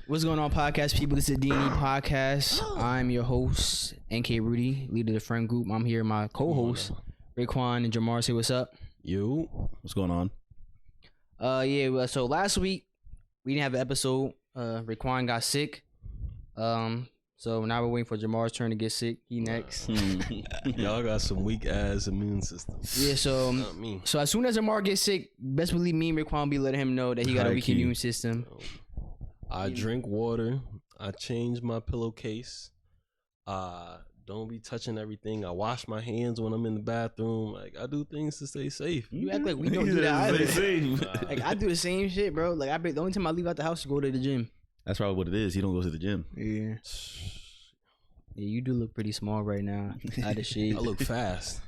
What's going on, podcast people? This is the D&E podcast. I'm your host, NK Rudy, leader of the friend group. I'm here with my co-host, Raekwon and Jamar. Say what's up. Yo, what's going on? So last week we didn't have an episode. Raekwon got sick. So now we're waiting for Jamar's turn to get sick. He next. Y'all got some weak ass immune system. Yeah, so Not me. so as soon as Jamar gets sick, best believe me and Raekwon be letting him know that he got a weak immune system. I drink water. I change my pillowcase. Don't be touching everything. I wash my hands when I'm in the bathroom. Like, I do things to stay safe. You act like we don't do that either. Like, I do the same shit, bro. Like, the only time I leave out the house to go to the gym. That's probably what it is. He don't go to the gym. Yeah. Yeah, you do look pretty small right now. Out of shape. I look fast.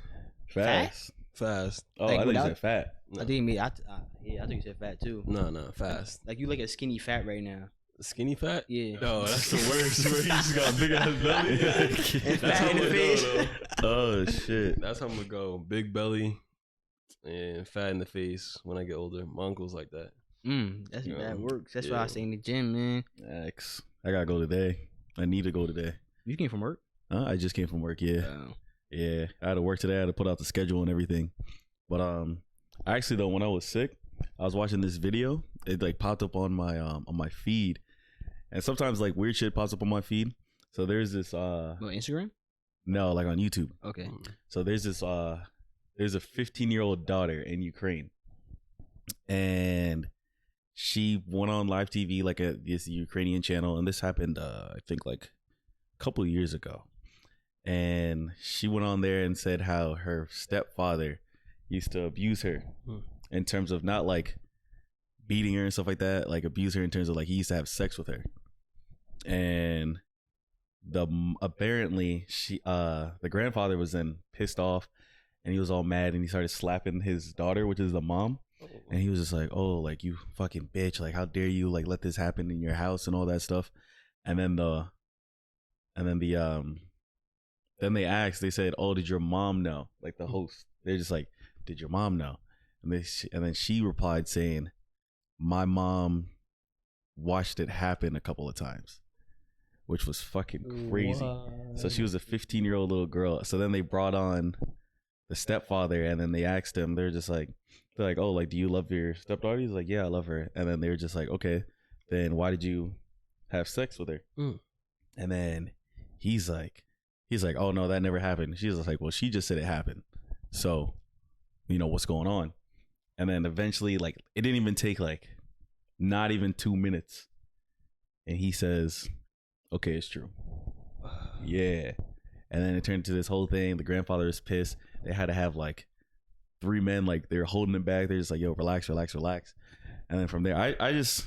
Fast? Fast. Oh, Like, I think you without- said fat. I think me. I think you said fat too. No, fast. Like, you like a skinny fat right now. Skinny fat? Yeah. No, that's the worst. Where you just got a big ass belly. And That's fat how in I'm the gonna face. go, though. Oh, shit. That's how I'm gonna go. Big belly and fat in the face when I get older. My uncle's like that. That works. That's why Yeah. I stay in the gym, man. X. I gotta go today. I need to go today. You came from work? I just came from work, yeah. Yeah. I had to work today. I had to put out the schedule and everything. But actually though, when I was sick, I was watching this video. It like popped up on my feed. And sometimes like weird shit pops up on my feed. So there's this Instagram? no, like on YouTube. Okay. So there's this there's a 15-year-old daughter in Ukraine. And she went on live TV like at this Ukrainian channel, and this happened I think like a couple of years ago. And she went on there and said how her stepfather used to abuse her in terms of not like beating her and stuff like that, like abuse her in terms of like he used to have sex with her. And apparently she the grandfather was then pissed off and he was all mad and he started slapping his daughter, which is the mom. And he was just like, oh, like, you fucking bitch, like, how dare you like let this happen in your house and all that stuff. And then then they asked, they said, oh, did your mom know? Like the host, they're just like, did your mom know? And then she replied saying, my mom watched it happen a couple of times, which was fucking crazy. What? So she was a 15-year-old little girl. So then they brought on the stepfather, and then they asked him, they're like, oh, like, do you love your stepdaughter? He's like, yeah, I love her. And then they were just like, okay, then why did you have sex with her? And then he's like, oh no, that never happened. She's just like, well, she just said it happened. So, you know, what's going on? And then eventually, like, it didn't even take like not even 2 minutes. And he says, okay, it's true. Yeah. And then it turned into this whole thing. The grandfather is pissed. They had to have like 3 men, like they're holding him back. They're just like, yo, relax. And then from there, I just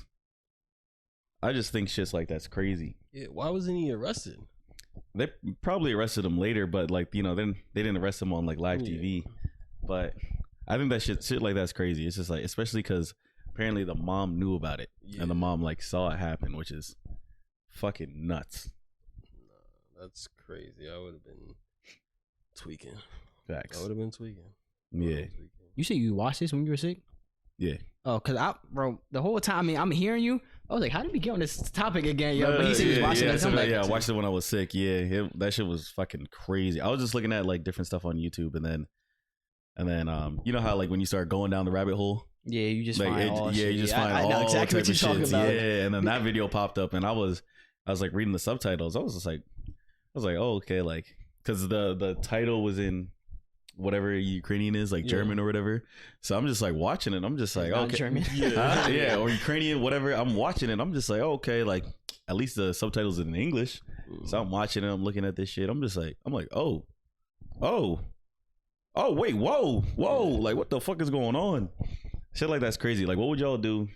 think shit's like that's crazy. Yeah, why wasn't he arrested? They probably arrested him later, but like, you know, then they didn't arrest him on like live TV. But I think that shit like that's crazy. It's just like, especially because apparently the mom knew about it and the mom like saw it happen, which is fucking nuts. Nah, that's crazy. I would have been tweaking. Facts. I would have been tweaking. Yeah. You said you watched this when you were sick? Yeah. Oh, cause the whole time, I mean, I'm hearing you. I was like, how did we get on this topic again, yo? But he said he was watching it. I watched it when I was sick. Yeah, that shit was fucking crazy. I was just looking at like different stuff on YouTube, and then you know how like when you start going down the rabbit hole. Yeah, you just like find all shit. you just Yeah, find I all know exactly type what you're of talking shits. about. Yeah, and then that video popped up, and I was like reading the subtitles. I was like, oh, okay, like because the title was in whatever Ukrainian is, like German or whatever. So I'm just like watching it. I'm just like, okay, German. yeah, or Ukrainian, whatever. I'm watching it. I'm just like, okay, like at least the subtitles are in English. So I'm watching it. I'm looking at this shit. I'm like, oh, wait, whoa, like what the fuck is going on? Shit like that's crazy. Like, what would y'all do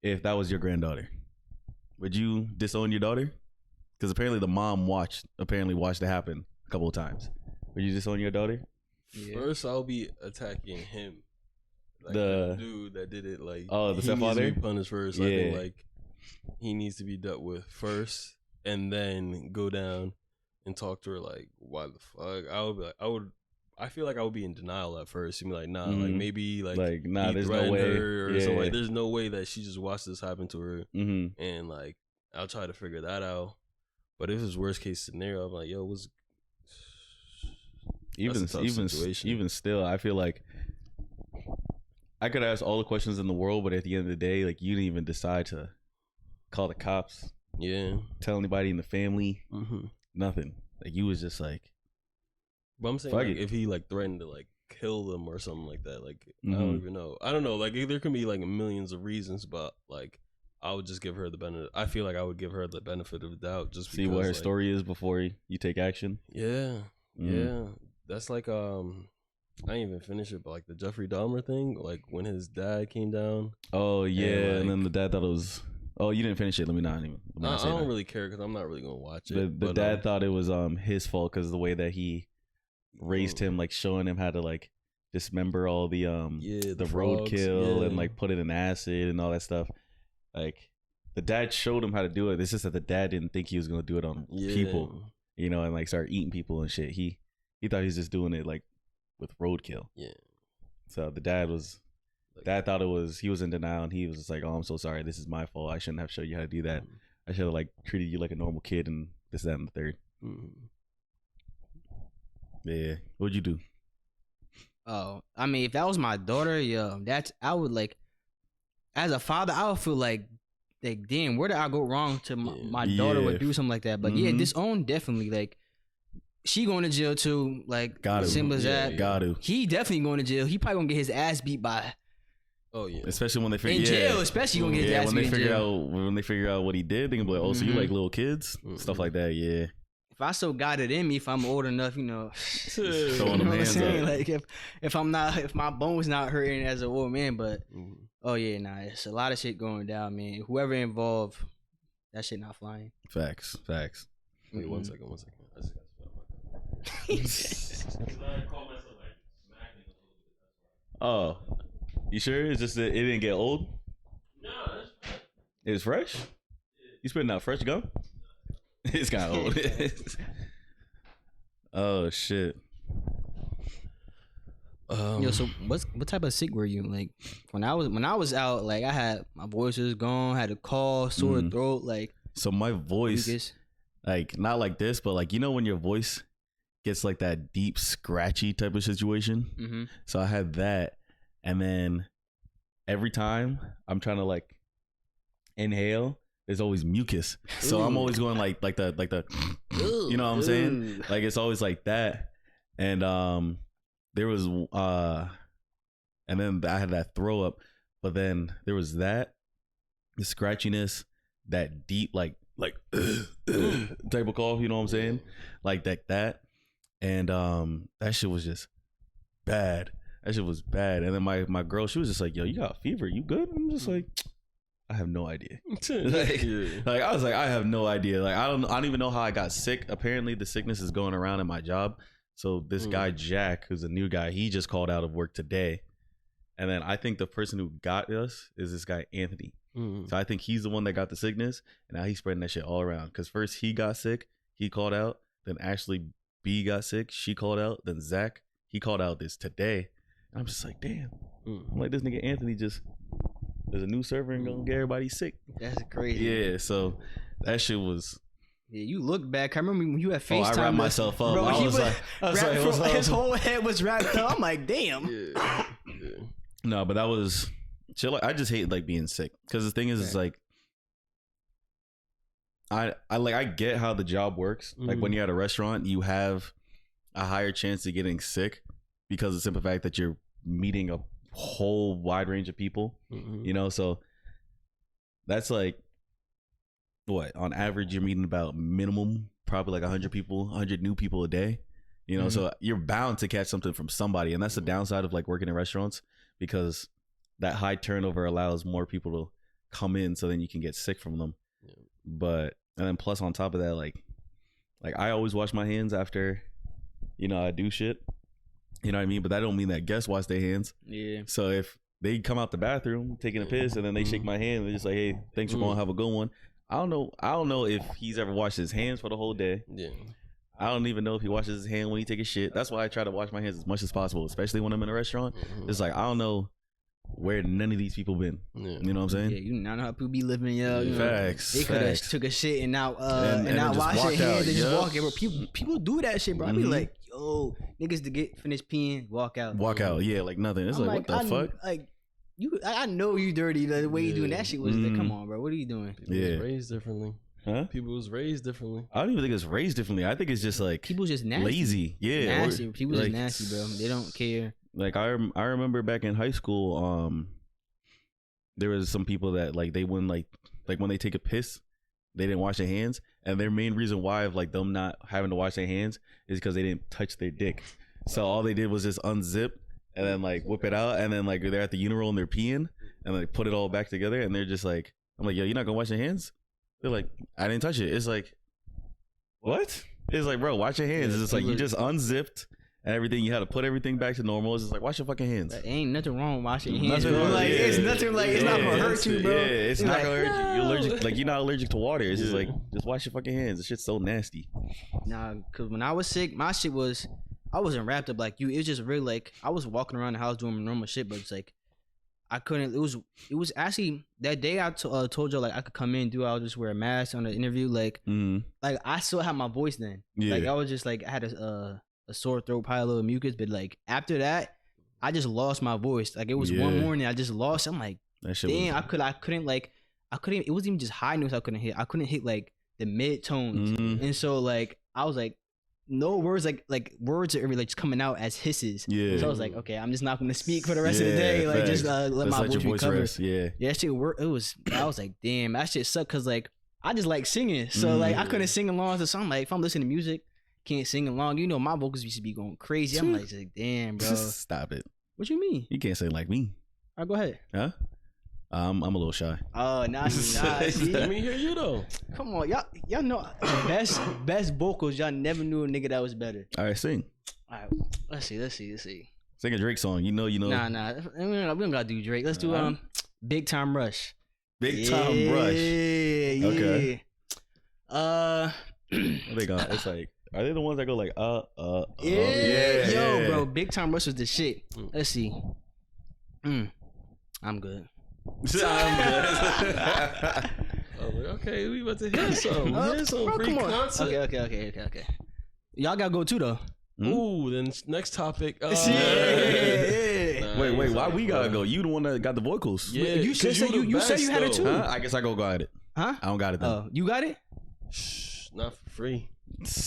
if that was your granddaughter? Would you disown your daughter? Because apparently the mom watched it happen a couple of times. Would you disown your daughter? Yeah. First, I'll be attacking him. Like the dude that did it. Like, the stepfather? He needs to be punished first. Yeah. I think like he needs to be dealt with first, and then go down and talk to her. Like, why the fuck? I would I feel like I would be in denial at first. You'd be like, nah, like maybe like nah, he there's no threatened way. her or something. Like, there's no way that she just watched this happen to her. And like, I'll try to figure that out. But if it's worst case scenario, I'm like, yo, what's even still, I feel like I could ask all the questions in the world, but at the end of the day, like, you didn't even decide to call the cops. Yeah. Tell anybody in the family. Nothing. Like, you was just like. But I'm saying, like, if he like threatened to like kill them or something like that, like I don't even know. I don't know. Like, there can be like millions of reasons, but like I would just give her the benefit. I feel like I would give her the benefit of the doubt. Just see what her story is before you take action. Yeah. Yeah. That's like I didn't even finish it, but like the Jeffrey Dahmer thing, like when his dad came down. Oh yeah, and then the dad thought it was. Oh, you didn't finish it. Let me not I don't really care because I'm not really gonna watch it. The dad thought it was his fault because of the way that he raised him, like showing him how to like dismember all the roadkill and like put it in acid and all that stuff. Like the dad showed him how to do it. It's just that the dad didn't think he was gonna do it on people, you know, and like start eating people and shit. He thought he was just doing it like with roadkill. Yeah. So the dad thought it was, he was in denial and he was just like, oh, I'm so sorry. This is my fault. I shouldn't have showed you how to do that. I should have like treated you like a normal kid and this, that, and the third. Yeah. What'd you do? Oh, I mean, if that was my daughter, I would like, as a father, I would feel like damn, where did I go wrong to my daughter would do something like that? But yeah, disown definitely, like, she going to jail too, like, simple as that. Got to. He definitely going to jail. He probably gonna get his ass beat by. Oh yeah. Especially when they figure in jail, especially gonna get his ass beat in jail. When they figure out what he did, they can be like, oh, so you like little kids, stuff like that. Yeah. If I still got it in me, if I'm old enough, you know, throwing them hands up. Like if my bones not hurting as an old man, but oh yeah, nah, it's a lot of shit going down, man. Whoever involved, that shit not flying. Facts. Wait, 1 second. Oh, you sure? It's just that it didn't get old? No, it was fresh. You spitting out fresh gum? It's kind of old. Oh shit. Yo, so what type of sick were you? Like when I was out, like I had my voice was gone, had a cough, sore throat, like. So my voice, like not like this, but like, you know when your voice gets like that deep scratchy type of situation. So I had that, and then every time I'm trying to like inhale, there's always mucus. So I'm always going like the you know what I'm saying? Like it's always like that. And there was and then I had that throw up, but then there was that, the scratchiness, that deep like type of cough, you know what I'm saying? Like that. And that shit was just bad. That shit was bad. And then my girl, she was just like, yo, you got a fever, you good? I'm just like, I have no idea. Like I was like, I have no idea. Like I don't even know how I got sick. Apparently the sickness is going around in my job. So this guy Jack, who's a new guy, he just called out of work today. And then I think the person who got us is this guy Anthony. So I think he's the one that got the sickness, and now he's spreading that shit all around. Because first he got sick, he called out. Then Ashley B got sick, she called out. Then Zach, he called out this today. And I'm just like, damn. I'm like, this nigga Anthony just, there's a new server and gonna get everybody sick. That's crazy. Yeah, so that shit was. Yeah, you look back. I remember when you had FaceTime. I wrapped myself up. Bro, I was like, his whole head was wrapped up. I'm like, damn. No, but that was chill. I just hate like being sick, because the thing is, it's like I get how the job works. Like when you're at a restaurant, you have a higher chance of getting sick because of the simple fact that you're meeting a whole wide range of people. You know, so that's like what on average you're meeting about minimum probably like 100 people, 100 new people a day. You know, so you're bound to catch something from somebody, and that's the downside of like working in restaurants, because that high turnover allows more people to come in, so then you can get sick from them. But and then plus on top of that, like I always wash my hands after, you know, I do shit. You know what I mean? But that don't mean that guests wash their hands. Yeah. So if they come out the bathroom taking a piss and then they shake my hand, they're just like, hey, thanks for going, have a good one. I don't know if he's ever washed his hands for the whole day. Yeah. I don't even know if he washes his hand when he take a shit. That's why I try to wash my hands as much as possible, especially when I'm in a restaurant. It's like I don't know where none of these people been. You know what I'm saying? Yeah, you not know how people be living, yo. Facts. They could have took a shit and not wash their hands and just walk out. People do that shit, bro. I be like, yo, niggas to get finished peeing, walk out. Yeah, like nothing. It's like what the fuck? Like I know you dirty. The way you doing that shit was like, come on, bro. What are you doing? People was raised differently. Huh? People was raised differently. I don't even think it's raised differently. I think it's just like people just nasty. Lazy. Yeah, nasty. People like, just nasty, bro. They don't care. Like I remember back in high school, there was some people that like they wouldn't like when they take a piss, they didn't wash their hands, and their main reason why of like them not having to wash their hands is because they didn't touch their dick. So all they did was just unzip and then like whip it out, and then like they're at the urinal and they're peeing and like put it all back together, and they're just like, I'm like, yo, you're not gonna wash your hands? They're like, I didn't touch it. It's like, what? It's like, bro, wash your hands. It's just like you just unzipped and everything. You had to put everything back to normal. It's just like, wash your fucking hands. There ain't nothing wrong with washing your hands. It's nothing like it's not gonna hurt you, bro. Yeah, it's not gonna hurt you. You're allergic. Like you're not allergic to water. It's just like just wash your fucking hands. The shit's so nasty. Nah, cause when I was sick, my shit was I wasn't wrapped up like you. It was just really like I was walking around the house doing normal shit, but it's like I couldn't. It was actually that day I told you like I could come in and do. I'll just wear a mask on the interview. Like like I still had my voice then. Yeah. Like I was just like I had a sore throat, probably a little mucus, but like after that, I just lost my voice. Like it was one morning I just lost. I'm like, damn, I couldn't. It wasn't even just high notes I couldn't hit. I couldn't hit like the mid tones, and so like I was like. No words like words are like just coming out as hisses. Yeah. So I was like, okay, I'm just not gonna speak for the rest of the day. Like just let my voice recover. Rest. Yeah. Yeah, that shit worked. I was like, damn, that shit sucked because like I just like singing. So like I couldn't sing along to something. Like if I'm listening to music, can't sing along. You know my vocals used to be going crazy. I'm like damn, bro. Stop it. What you mean? You can't sing like me. All right, go ahead. Huh? I'm a little shy. Oh, nah. See? Let me hear you though. Come on, y'all know best vocals. Y'all never knew a nigga that was better. All right, sing. All right, let's see. Sing a Drake song. You know. Nah. We don't gotta do Drake. Let's do Big Time Rush. Big Time Rush. Yeah. Okay. They got. It's like. Are they the ones that go like Yeah. Yo, bro. Big Time Rush was the shit. Let's see. I'm good. Okay, we about to hear some. Here's some free content. Okay. Y'all gotta go too though. Ooh, then next topic. Wait, why we gotta go? You the one that got the vocals. Yeah, you said you had it too. Huh? I guess I go got it. Huh? I don't got it though. Oh, you got it? Shh, not for free.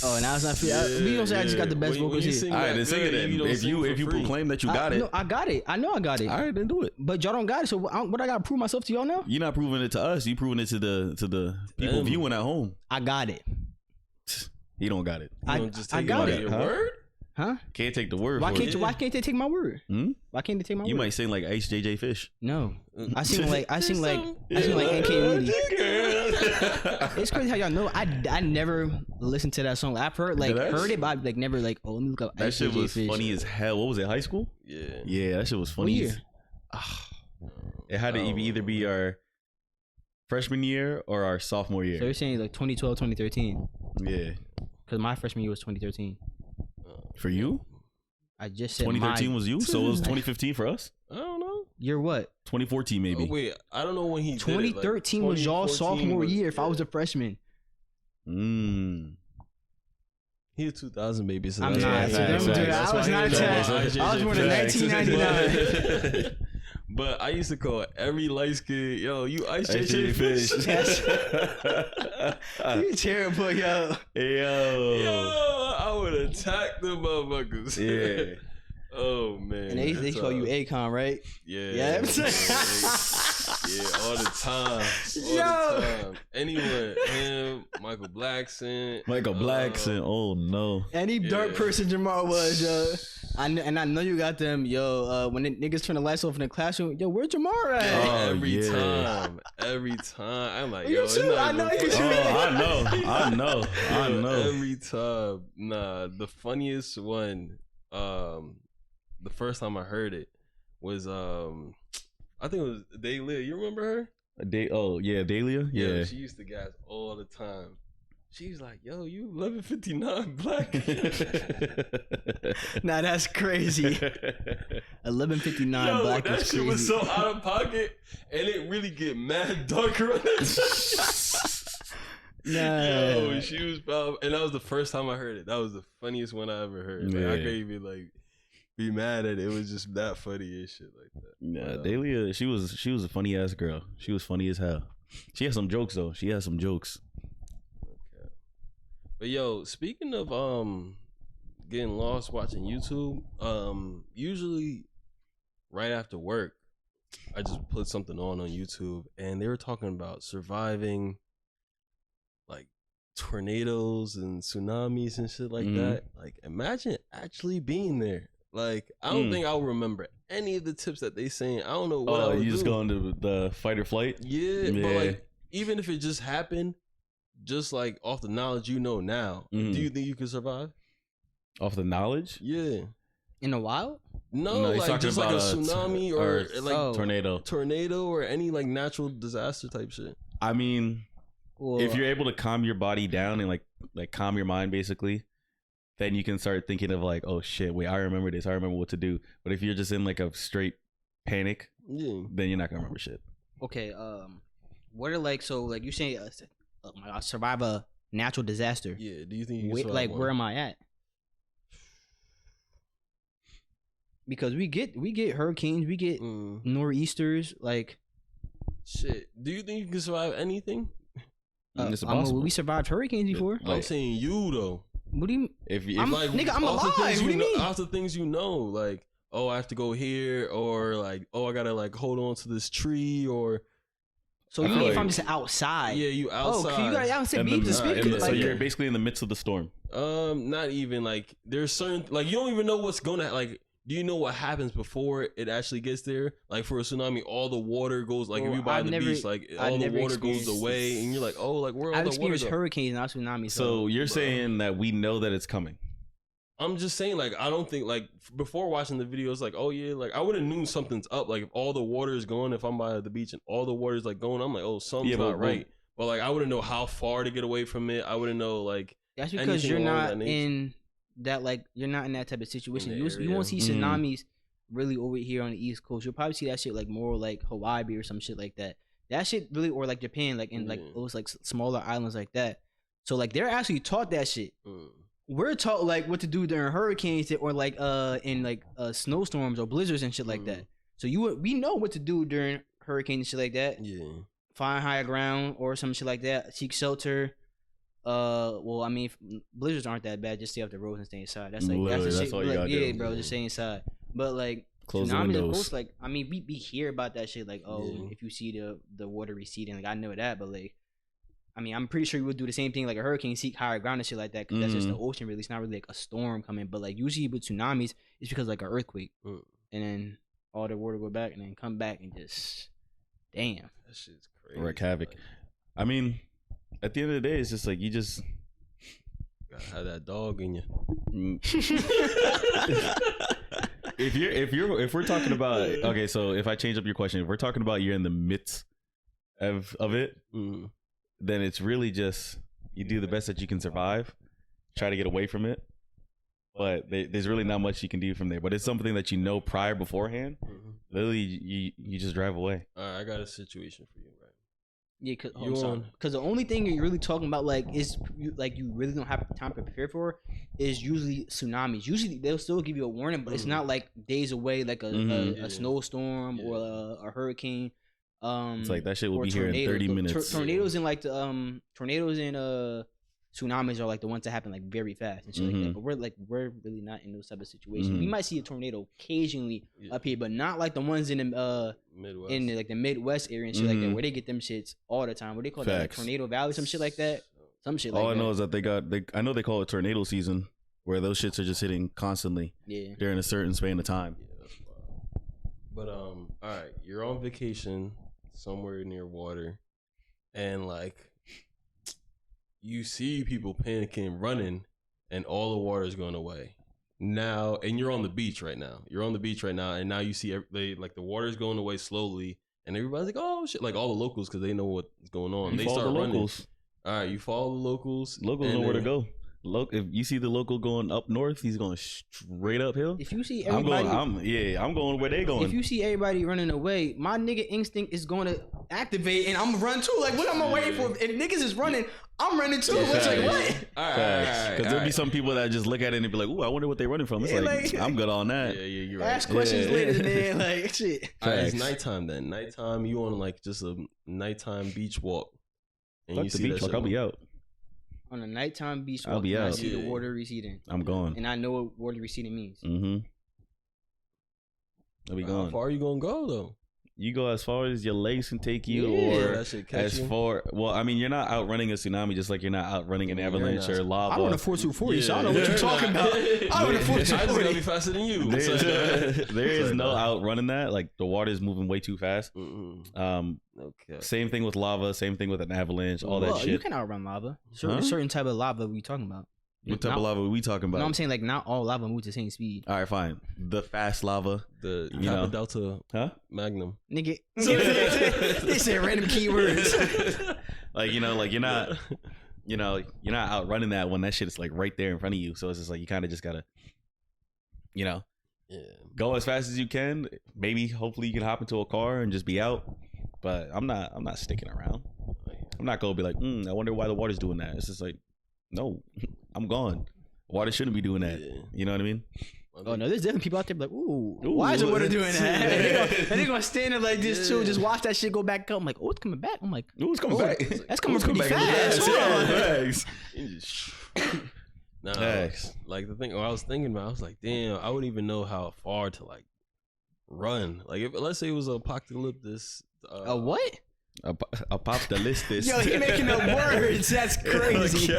Oh, now it's not free. We don't say I just got the best vocals here. All right, then sing it then. If you proclaim that you got it. No, I got it. I know I got it. All right, then do it. But y'all don't got it. So what I gotta prove myself to y'all now? You're not proving it to us. You proving it to the people viewing at home. I got it. You don't got it. I got it. Your word? Huh? Can't take the word. Why can't they take my word? Why can't they take my word? You might sing like Ice JJ Fish. No, I sing like NK Moody. It's crazy how y'all know. I never listened to that song. I've heard it, but I never let me look up. That shit was funny as hell. What was it? High school? Yeah, that shit was funny. What year? It had to either be our freshman year or our sophomore year. So you're saying like 2012, 2013? Yeah. Because my freshman year was 2013. For you? I just said 2013 was you, so it was 2015 for us. I don't know. You're what? 2014 maybe. Oh, wait, I don't know when he. 2013 was y'all sophomore year. If I was a freshman. He was 2000 baby. So I'm not. I was not a 10. I was born in 1999. But I used to call every light skin, yo, you Ice JJ Fish. You terrible, yo. Yo, I would attack them motherfuckers. Yeah. Oh man. And they call you Akon, right? Yeah. Yeah. All the time. All the time. Anyone, him, Michael Blackson. Oh no. Any dark person Jamar was, yo. I know you got them, yo. When the niggas turn the lights off in the classroom, yo, where's Jamar at? Every time. I'm like, yo, you too. I know you too. I know. Every time. Nah, the funniest one, the first time I heard it was I think it was Dahlia. You remember her? Dahlia? Yeah. She used to gas all the time. She's like, yo, you 1159 black. Nah, that's crazy. 1159 black that is shit crazy. was so out of pocket, and it really get mad darker on that. Nah. Yo, she was probably, and that was the first time I heard it. That was the funniest one I ever heard. Like, I can't even like be mad at it. It was just that funny and shit like that. Yeah, Dahlia, she was a funny ass girl. She was funny as hell. She had some jokes though. She had some jokes. Okay. But yo, speaking of getting lost watching YouTube, usually right after work, I just put something on YouTube, and they were talking about surviving like tornadoes and tsunamis and shit like that. Like, imagine actually being there. Like, I don't think I'll remember any of the tips that they saying. I don't know what I would you just do. go into the fight or flight? Yeah, but like, even if it just happened, just like off the knowledge you know now, do you think you could survive? Off the knowledge? Yeah. In the wild? No, like just like a tsunami or like tornado or any like natural disaster type shit. I mean, if you're able to calm your body down and like calm your mind basically, then you can start thinking of like, oh shit, wait, I remember this. I remember what to do. But if you're just in like a straight panic, then you're not gonna remember shit. Okay, what are like, so like you saying survive a natural disaster? Yeah, do you think you can like one? Where am I at? Because we get hurricanes, we get nor'easters, like shit. Do you think you can survive anything? We survived hurricanes before. I'm saying you though. What do you? I'm alive. What do you mean? After things you know, like, oh, I have to go here, or like, oh, I gotta like hold on to this tree, or. So you mean if I'm just outside? Yeah, you outside. Oh, you gotta outside be to speak. So you're basically in the midst of the storm. Not even like there's certain like you don't even know what's gonna like. Do you know what happens before it actually gets there? Like for a tsunami, all the water goes like if you by the beach, like all the water goes away, and you're like, oh, like where all the water go? I've experienced hurricanes, not tsunamis. So you're saying that we know that it's coming? I'm just saying, like, I don't think like before watching the videos, like, oh yeah, like I would have knew something's up. Like if all the water is going, if I'm by the beach and all the water is like going, I'm like, oh, something's not right. But like I wouldn't know how far to get away from it. I wouldn't know like. That's because you're not in that you're not in that type of situation. You won't see tsunamis. Really over here on the East Coast, you'll probably see that shit like more like Hawaii or some shit like that. That shit really, or like Japan, like in like those like smaller islands like that. So like they're actually taught that shit. We're taught like what to do during hurricanes or like in like snowstorms or blizzards and shit like that. So we know what to do during hurricanes and shit like that. Yeah, find higher ground or some shit like that. Seek shelter. Well, I mean, blizzards aren't that bad. Just stay off the roads and stay inside. That's like that's all you gotta do. Bro, just stay inside. But like close the windows. Like I mean, we hear about that shit. Like if you see the water receding, like I know that. But like, I mean, I'm pretty sure you would do the same thing like a hurricane, seek higher ground and shit like that. Because that's just the ocean, really. It's not really like a storm coming. But like usually with tsunamis, it's because like an earthquake, and then all the water go back and then come back and just damn, that shit's crazy. Wreak havoc. I mean, at the end of the day, it's just like you just gotta have that dog in you. If we're talking about okay, so if I change up your question, if we're talking about you're in the midst of it, then it's really just you do the best that you can survive, try to get away from it, but there's really not much you can do from there. But it's something that you know prior beforehand. Literally, you just drive away. All right, I got a situation for you, right? Yeah, because the only thing you're really talking about like is like you really don't have time to prepare for is usually tsunamis. Usually they'll still give you a warning, but it's not like days away like a snowstorm or a hurricane. It's like that shit will be here in 30 minutes. Tornadoes and like the tornadoes and tsunamis are like the ones that happen like very fast and shit like that. But we're really not in those type of situations. We might see a tornado occasionally up here, but not like the ones in the Midwest. In like the Midwest area and shit like that, where they get them shits all the time. What they call that, like Tornado Valley, some shit like that. Some shit. All I know is that I know they call it tornado season, where those shits are just hitting constantly. During a certain span of time. Yeah, that's wild. But all right, you're on vacation somewhere near water, and like you see people panicking, running, and all the water is going away. Now, and you're on the beach right now. And now you see like the water is going away slowly, and everybody's like, "Oh shit!" Like all the locals, because they know what's going on. They start running. All right, you follow the locals. Locals know where to go. If you see the local going up north, he's going straight uphill. If you see everybody, I'm going where they going. If you see everybody running away, my nigga instinct is going to activate, and I'm gonna run too. Like, what am I waiting for? If niggas is running, I'm running too. It's like, what? All right. Because there'll be some people that just look at it and be like, "Ooh, I wonder what they're running from." It's like, I'm good on that. Yeah, you're right. Ask questions later, man. Like, shit. All right, it's nighttime then. Nighttime, you on like just a nighttime beach walk, and you see the beach walk. I'll be out. On a nighttime beach walk, I'll be out. I see the water receding. I'm gone. And I know what water receding means. Mm-hmm. I'll be gone. How far are you gonna go though? You go as far as your legs can take you, or as far. Well, I mean, you're not outrunning a tsunami, just like you're not outrunning an avalanche or lava. I run a 4240, so I don't know what you're talking about. I run a 4240. I just gotta be faster than you. There is no outrunning that. Like the water is moving way too fast. Okay. Same thing with lava. Same thing with an avalanche. All that shit. You can outrun lava. Certain type of lava we talking about. What type of lava are we talking about? No, I'm saying like not all lava moves the same speed. All right, fine. The fast lava, the Kappa Delta, Magnum. Nigga, they said random keywords. Like like you're not, you're not outrunning that when that shit is like right there in front of you. So it's just like you kind of just gotta, go as fast as you can. Maybe hopefully you can hop into a car and just be out. But I'm not sticking around. I'm not gonna be like, I wonder why the water's doing that. It's just like, no, I'm gone. Water shouldn't be doing that. Yeah. You know what I mean? Oh no, there's definitely people out there like, ooh, why is the water doing that? And they're gonna stand there like this too, just watch that shit go back up. I'm like, oh, it's coming back. I'm like, ooh, it's coming back. That's coming pretty fast. Nah, like the thing I was thinking about, I was like, damn, I wouldn't even know how far to like run. Like, if let's say it was an apocalypse. A what? Apocalypse. Yo, he making up words. That's crazy.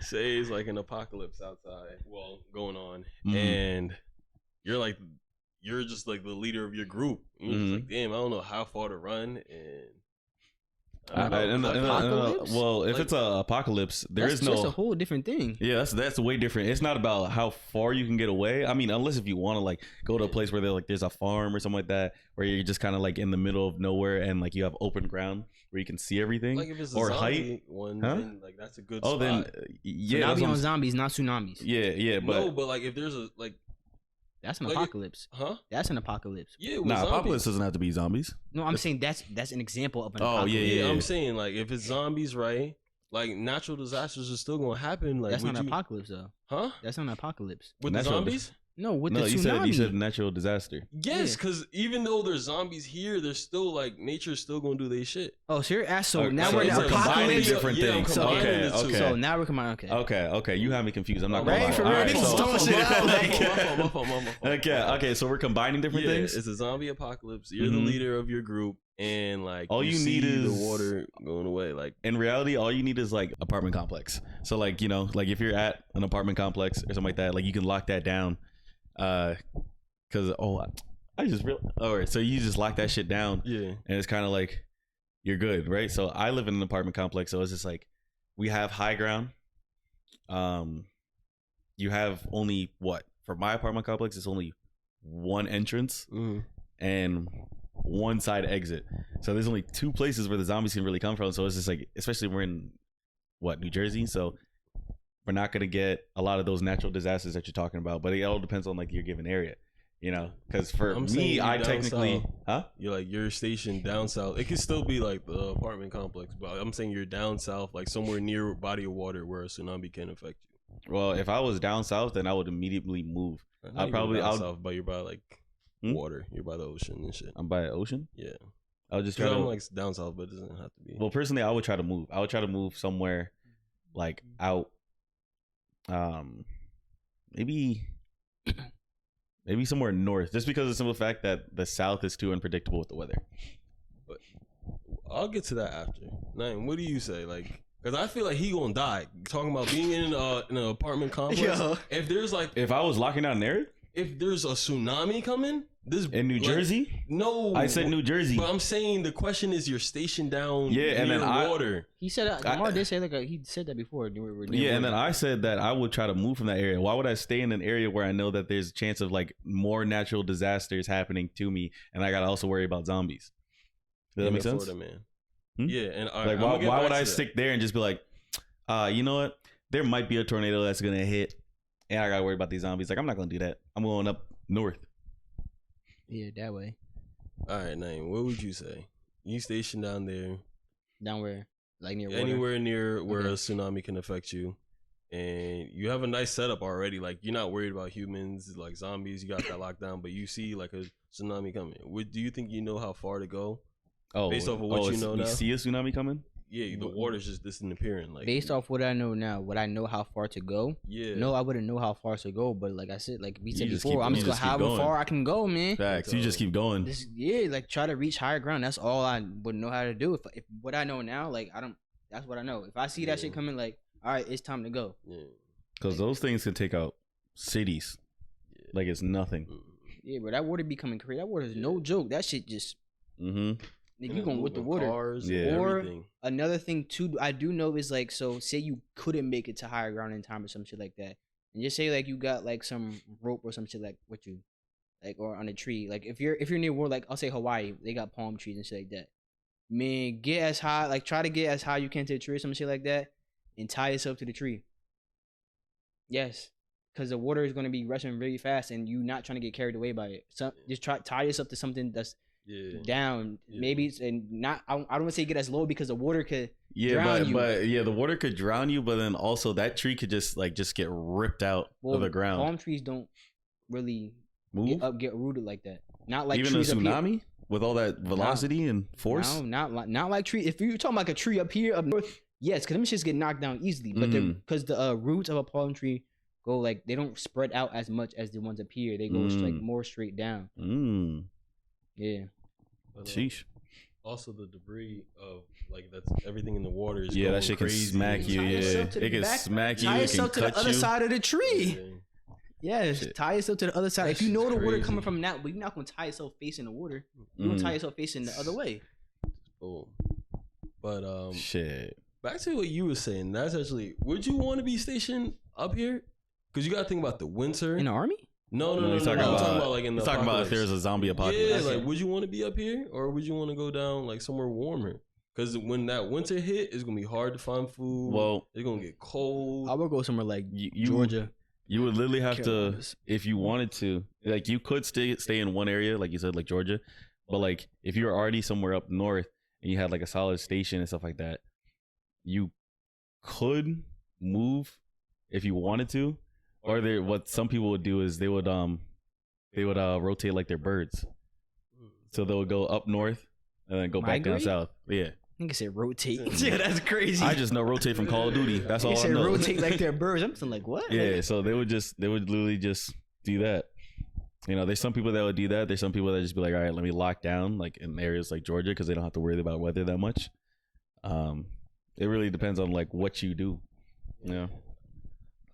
Say it's like an apocalypse outside, going on, and you're just like the leader of your group. And you're just like, damn, I don't know how far to run, well, if it's an apocalypse, that's a whole different thing. Yeah, that's way different. It's not about how far you can get away. I mean, unless if you want to like go to a place where there's a farm or something like that, where you're just kind of like in the middle of nowhere and like you have open ground where you can see everything. Like if it's or height one, then like that's a good spot. Then so now on zombies, not tsunamis. Yeah, but like if there's a like. That's an apocalypse. That's an apocalypse. Yeah, apocalypse doesn't have to be zombies. No, I'm saying that's an example of an apocalypse. Yeah. I'm saying like if it's zombies, right? Like natural disasters are still gonna happen. Like that's not an apocalypse though. That's not an apocalypse. With the zombies? No, with the tsunami. You said natural disaster. Yes, because even though there's zombies here, there's still like nature's still gonna do their shit. Oh, so you're now we're in apocalypse. Different things. Okay. So now we're combining. Okay. You have me confused. I'm not gonna lie. Okay. So we're combining different things. It's a zombie apocalypse. You're the leader of your group, and like all you need is the water going away. Like in reality, all you need is like apartment complex. So like like if you're at an apartment complex or something like that, like you can lock that down. Because I just realized. All right, so you just lock that shit down. Yeah, and it's kind of like you're good, right? So I live in an apartment complex, so it's just like we have high ground. You have only for my apartment complex, it's only one entrance and one side exit. So there's only two places where the zombies can really come from. So it's just like, especially we're in New Jersey, so we're not gonna get a lot of those natural disasters that you're talking about. But it all depends on like your given area, because for me, I technically you're stationed down south. It could still be like the apartment complex, but I'm saying you're down south, like somewhere near a body of water where a tsunami can affect you. Well, if I was down south, then I would immediately move. I'll south, but you're by like water. You're by the ocean and shit. I'm by the ocean. Yeah, I'll just try to. I'm like down south, but it doesn't have to be. Well, personally, I would try to move. I would try to move somewhere like out. Maybe somewhere north, just because of the simple fact that the south is too unpredictable with the weather. But I'll get to that after. Nine, what do you say? Like, because I feel like he gonna die. Talking about being in an apartment complex. Yo. If I was locking down an area, if there's a tsunami coming, in New Jersey? No, I said New Jersey. But I'm saying the question is, you're stationed down and near then water. He said, Lamar did say he said that before. And then I said that I would try to move from that area. Why would I stay in an area where I know that there's a chance of like more natural disasters happening to me, and I gotta also worry about zombies? Does that make sense? Florida, man. Yeah, and like why would I stick there and just be like, you know what? There might be a tornado that's gonna hit, and I gotta worry about these zombies. Like I'm not gonna do that. I'm going up north. Yeah, that way. All right, Naeem, what would you say? You stationed down there. Down where? Like near water? Anywhere near where a tsunami can affect you. And you have a nice setup already. Like, you're not worried about humans, like zombies. You got that locked down. But you see, like, a tsunami coming. Do you think you know how far to go? Oh, based off of what you know now? You see a tsunami coming? Yeah, the water's just disappearing. Like, based off what I know now, would I know how far to go? Yeah. No, I wouldn't know how far to go. But like I said, like we said before, I'm just gonna however far I can go, man. Facts. You just keep going. Like try to reach higher ground. That's all I would know how to do. If what I know now, like I don't. That's what I know. If I see that shit coming, like, all right, it's time to go. Yeah. Because those things can take out cities. Yeah. Like it's nothing. Yeah, but that water be coming crazy. That water is no joke. That shit just. Mm-hmm. You going with the water. Cars, or everything. Another thing too, I do know is like, so say you couldn't make it to higher ground in time or some shit like that, and just say like you got like some rope or some shit like with you, like or on a tree. Like if you're near water, like I'll say Hawaii, they got palm trees and shit like that. Man, get as high, like try to get as high you can to the tree or some shit like that, and tie yourself to the tree. Yes, because the water is gonna be rushing really fast, and you not trying to get carried away by it. So just tie yourself to something that's down. Maybe it's and not. I don't want to say get as low because the water could drown you. But the water could drown you, but then also that tree could just get ripped out of the ground. Palm trees don't really move get rooted like that. Not like even trees a tsunami with all that velocity and force. No, not like tree. If you're talking like a tree up here up north, yes, because them shits get knocked down easily. But because the roots of a palm tree go like they don't spread out as much as the ones up here. They go like more straight down. Yeah. But, also, the debris of like that's everything in the water is that shit crazy. Can smack you. Yeah, it can smack you. Tie it yourself can to cut the other you. side of the tree. Yeah. Tie yourself to the other side. If you know the water coming from that, but you're not gonna tie yourself facing the water. You're gonna tie yourself facing the other way. Boom. But shit. Back to what you were saying. That's actually. Would you want to be stationed up here? Because you got to think about the winter in the army. No. I'm talking about like in the. Talking about if there's a zombie apocalypse. Yeah, like would you want to be up here or would you want to go down like somewhere warmer? Because when that winter hit, it's gonna be hard to find food. Well, it's gonna get cold. I would go somewhere like Georgia. You would literally have to, if you wanted to, like you could stay in one area, like you said, like Georgia. But like if you were already somewhere up north and you had like a solid station and stuff like that, you could move if you wanted to. Or what some people would do is they would rotate like their birds, so they'll go up north and then go back down south. Yeah, I think it said rotate. Yeah, that's crazy. I just know rotate from Call of Duty. That's all I know. Rotate like their birds. I'm like what? Yeah, so they would literally just do that. You know, there's some people that would do that. There's some people that just be like, all right, let me lock down like in areas like Georgia because they don't have to worry about weather that much. It really depends on like what you do. You know.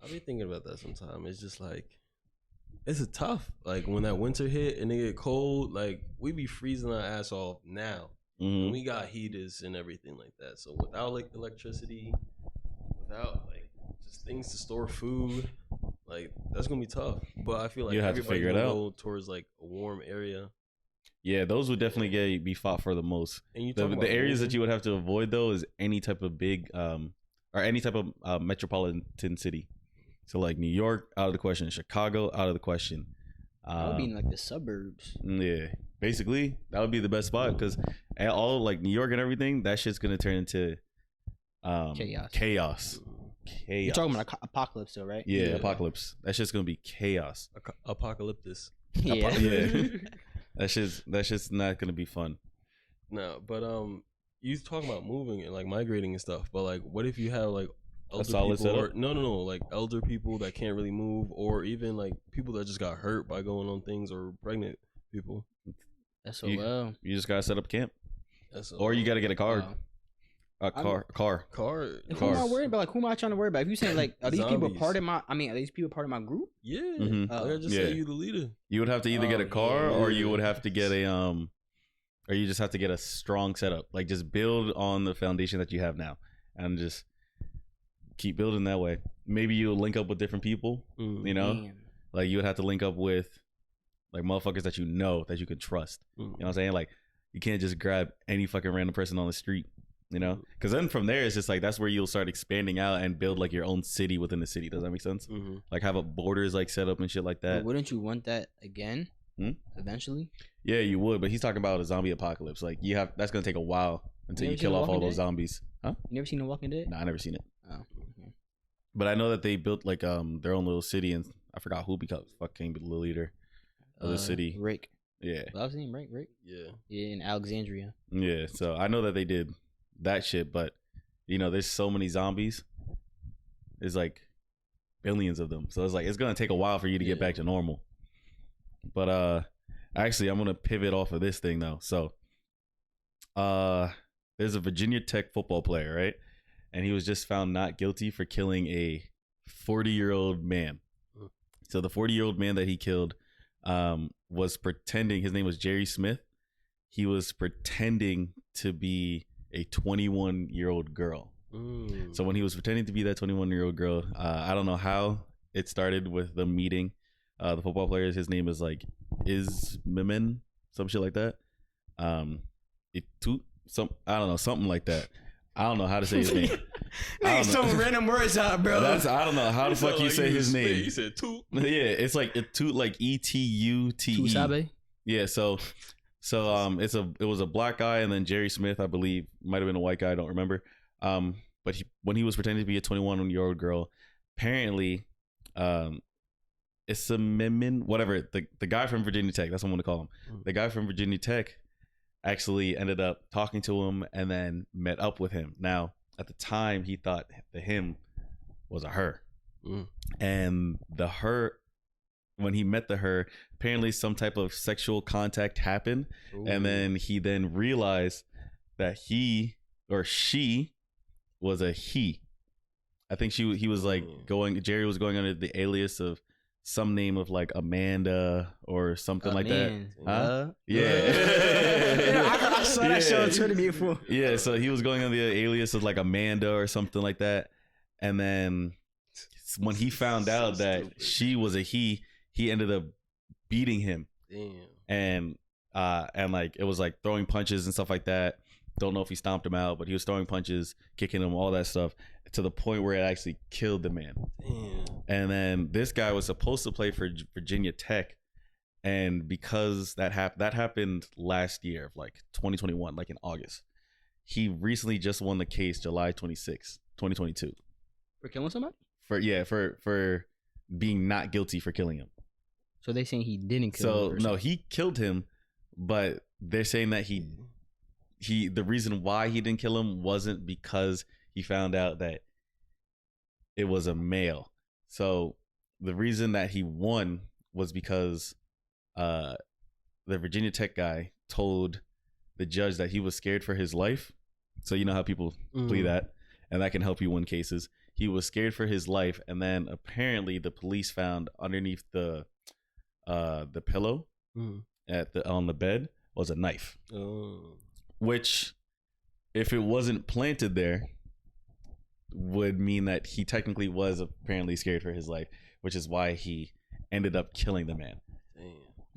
I'll be thinking about that sometime. It's just like, it's a tough. Like when that winter hit and it get cold, like we be freezing our ass off now. And we got heaters and everything like that. So without like electricity, without like just things to store food, like that's gonna be tough. But I feel like you have to figure it out. Go towards like a warm area. Yeah, those would definitely be fought for the most. And you the areas that you would have to avoid though is any type of big or any type of metropolitan city. So like New York, out of the question. Chicago, out of the question. That would be in like the suburbs. Yeah, basically that would be the best spot because all like New York and everything, that shit's gonna turn into chaos. You're talking about apocalypse, though, right? Yeah, apocalypse. That shit's gonna be chaos. Apocalyptus. Yeah. That shit's not gonna be fun. No, but you talking about moving and like migrating and stuff, but like, what if you have like elder people or, no, like elder people that can't really move, or even like people that just got hurt by going on things, or pregnant people? SOL. You just gotta set up camp, SOL. or you gotta get a car. A car. Who am I worried about? Like, who am I trying to worry about? If you saying like, are these people part of my? I mean, are these people part of my group? Yeah. Like I just said, you the leader. You would have to either get a car, or you would have to get a or you just have to get a strong setup. Like, just build on the foundation that you have now, and just keep building that way. Maybe you'll link up with different people. You know, like you would have to link up with like motherfuckers that you know that you can trust. You know what I'm saying? Like, you can't just grab any fucking random person on the street. You know, because then from there it's just like that's where you'll start expanding out and build like your own city within the city. Does that make sense? Like have a borders like set up and shit like that. But wouldn't you want that again? Eventually? Yeah, you would. But he's talking about a zombie apocalypse. Like that's gonna take a while until you kill off all those zombies. Huh? You never seen The Walking Dead? Nah, I never seen it. Oh. Okay. But I know that they built like their own little city, and I forgot who became the leader of the city. Rick. Yeah. Well, I've seen Rick. Yeah. Yeah, in Alexandria. Yeah. So I know that they did that shit, but you know, there's so many zombies. There's like billions of them, so it's like it's gonna take a while for you to get back to normal. But actually, I'm gonna pivot off of this thing though. So, there's a Virginia Tech football player, right? And he was just found not guilty for killing a 40-year-old man. So the 40-year-old man that he killed was pretending. His name was Jerry Smith. He was pretending to be a 21-year-old girl. So when he was pretending to be that 21-year-old girl, I don't know how it started with the meeting. The football player, his name is like Ismimin, some shit like that. I don't know, something like that. I don't know how to say his name. Make some random words out, bro. I don't know how the fuck you say his name. He said toot. Yeah, it's like toot, like Etute. Tusabe? Yeah, so it was a black guy, and then Jerry Smith, I believe, might have been a white guy, I don't remember. But when he was pretending to be a 21-year-old girl, apparently, it's a Mimin, whatever, the guy from Virginia Tech, that's what I'm gonna call him. The guy from Virginia Tech actually ended up talking to him and then met up with him. Now, at the time, he thought the him was a her. And the her, when he met the her, apparently some type of sexual contact happened. And then he then realized that he or she was a he. I think he was like Jerry was going under the alias of some name of like Amanda or something like that. Huh? Yeah. I saw that show on Twitter before. Yeah, so he was going under the alias of like Amanda or something like that. And then when he found out that she was a he ended up beating him. Damn. And like it was like throwing punches and stuff like that. Don't know if he stomped him out, but he was throwing punches, kicking him, all that stuff, to the point where it actually killed the man. Damn. And then this guy was supposed to play for Virginia Tech, and because that happened last year, like 2021, like in August. He recently just won the case July 26, 2022. For killing somebody? For being not guilty for killing him. So they're saying he didn't kill him. So no, he killed him, but they're saying that the reason why he didn't kill him wasn't because he found out that it was a male. So the reason that he won was because the Virginia Tech guy told the judge that he was scared for his life. So you know how people plead that, and that can help you win cases. He was scared for his life, and then apparently the police found underneath the pillow on the bed was a knife. Which, if it wasn't planted there, would mean that he technically was apparently scared for his life, which is why he ended up killing the man.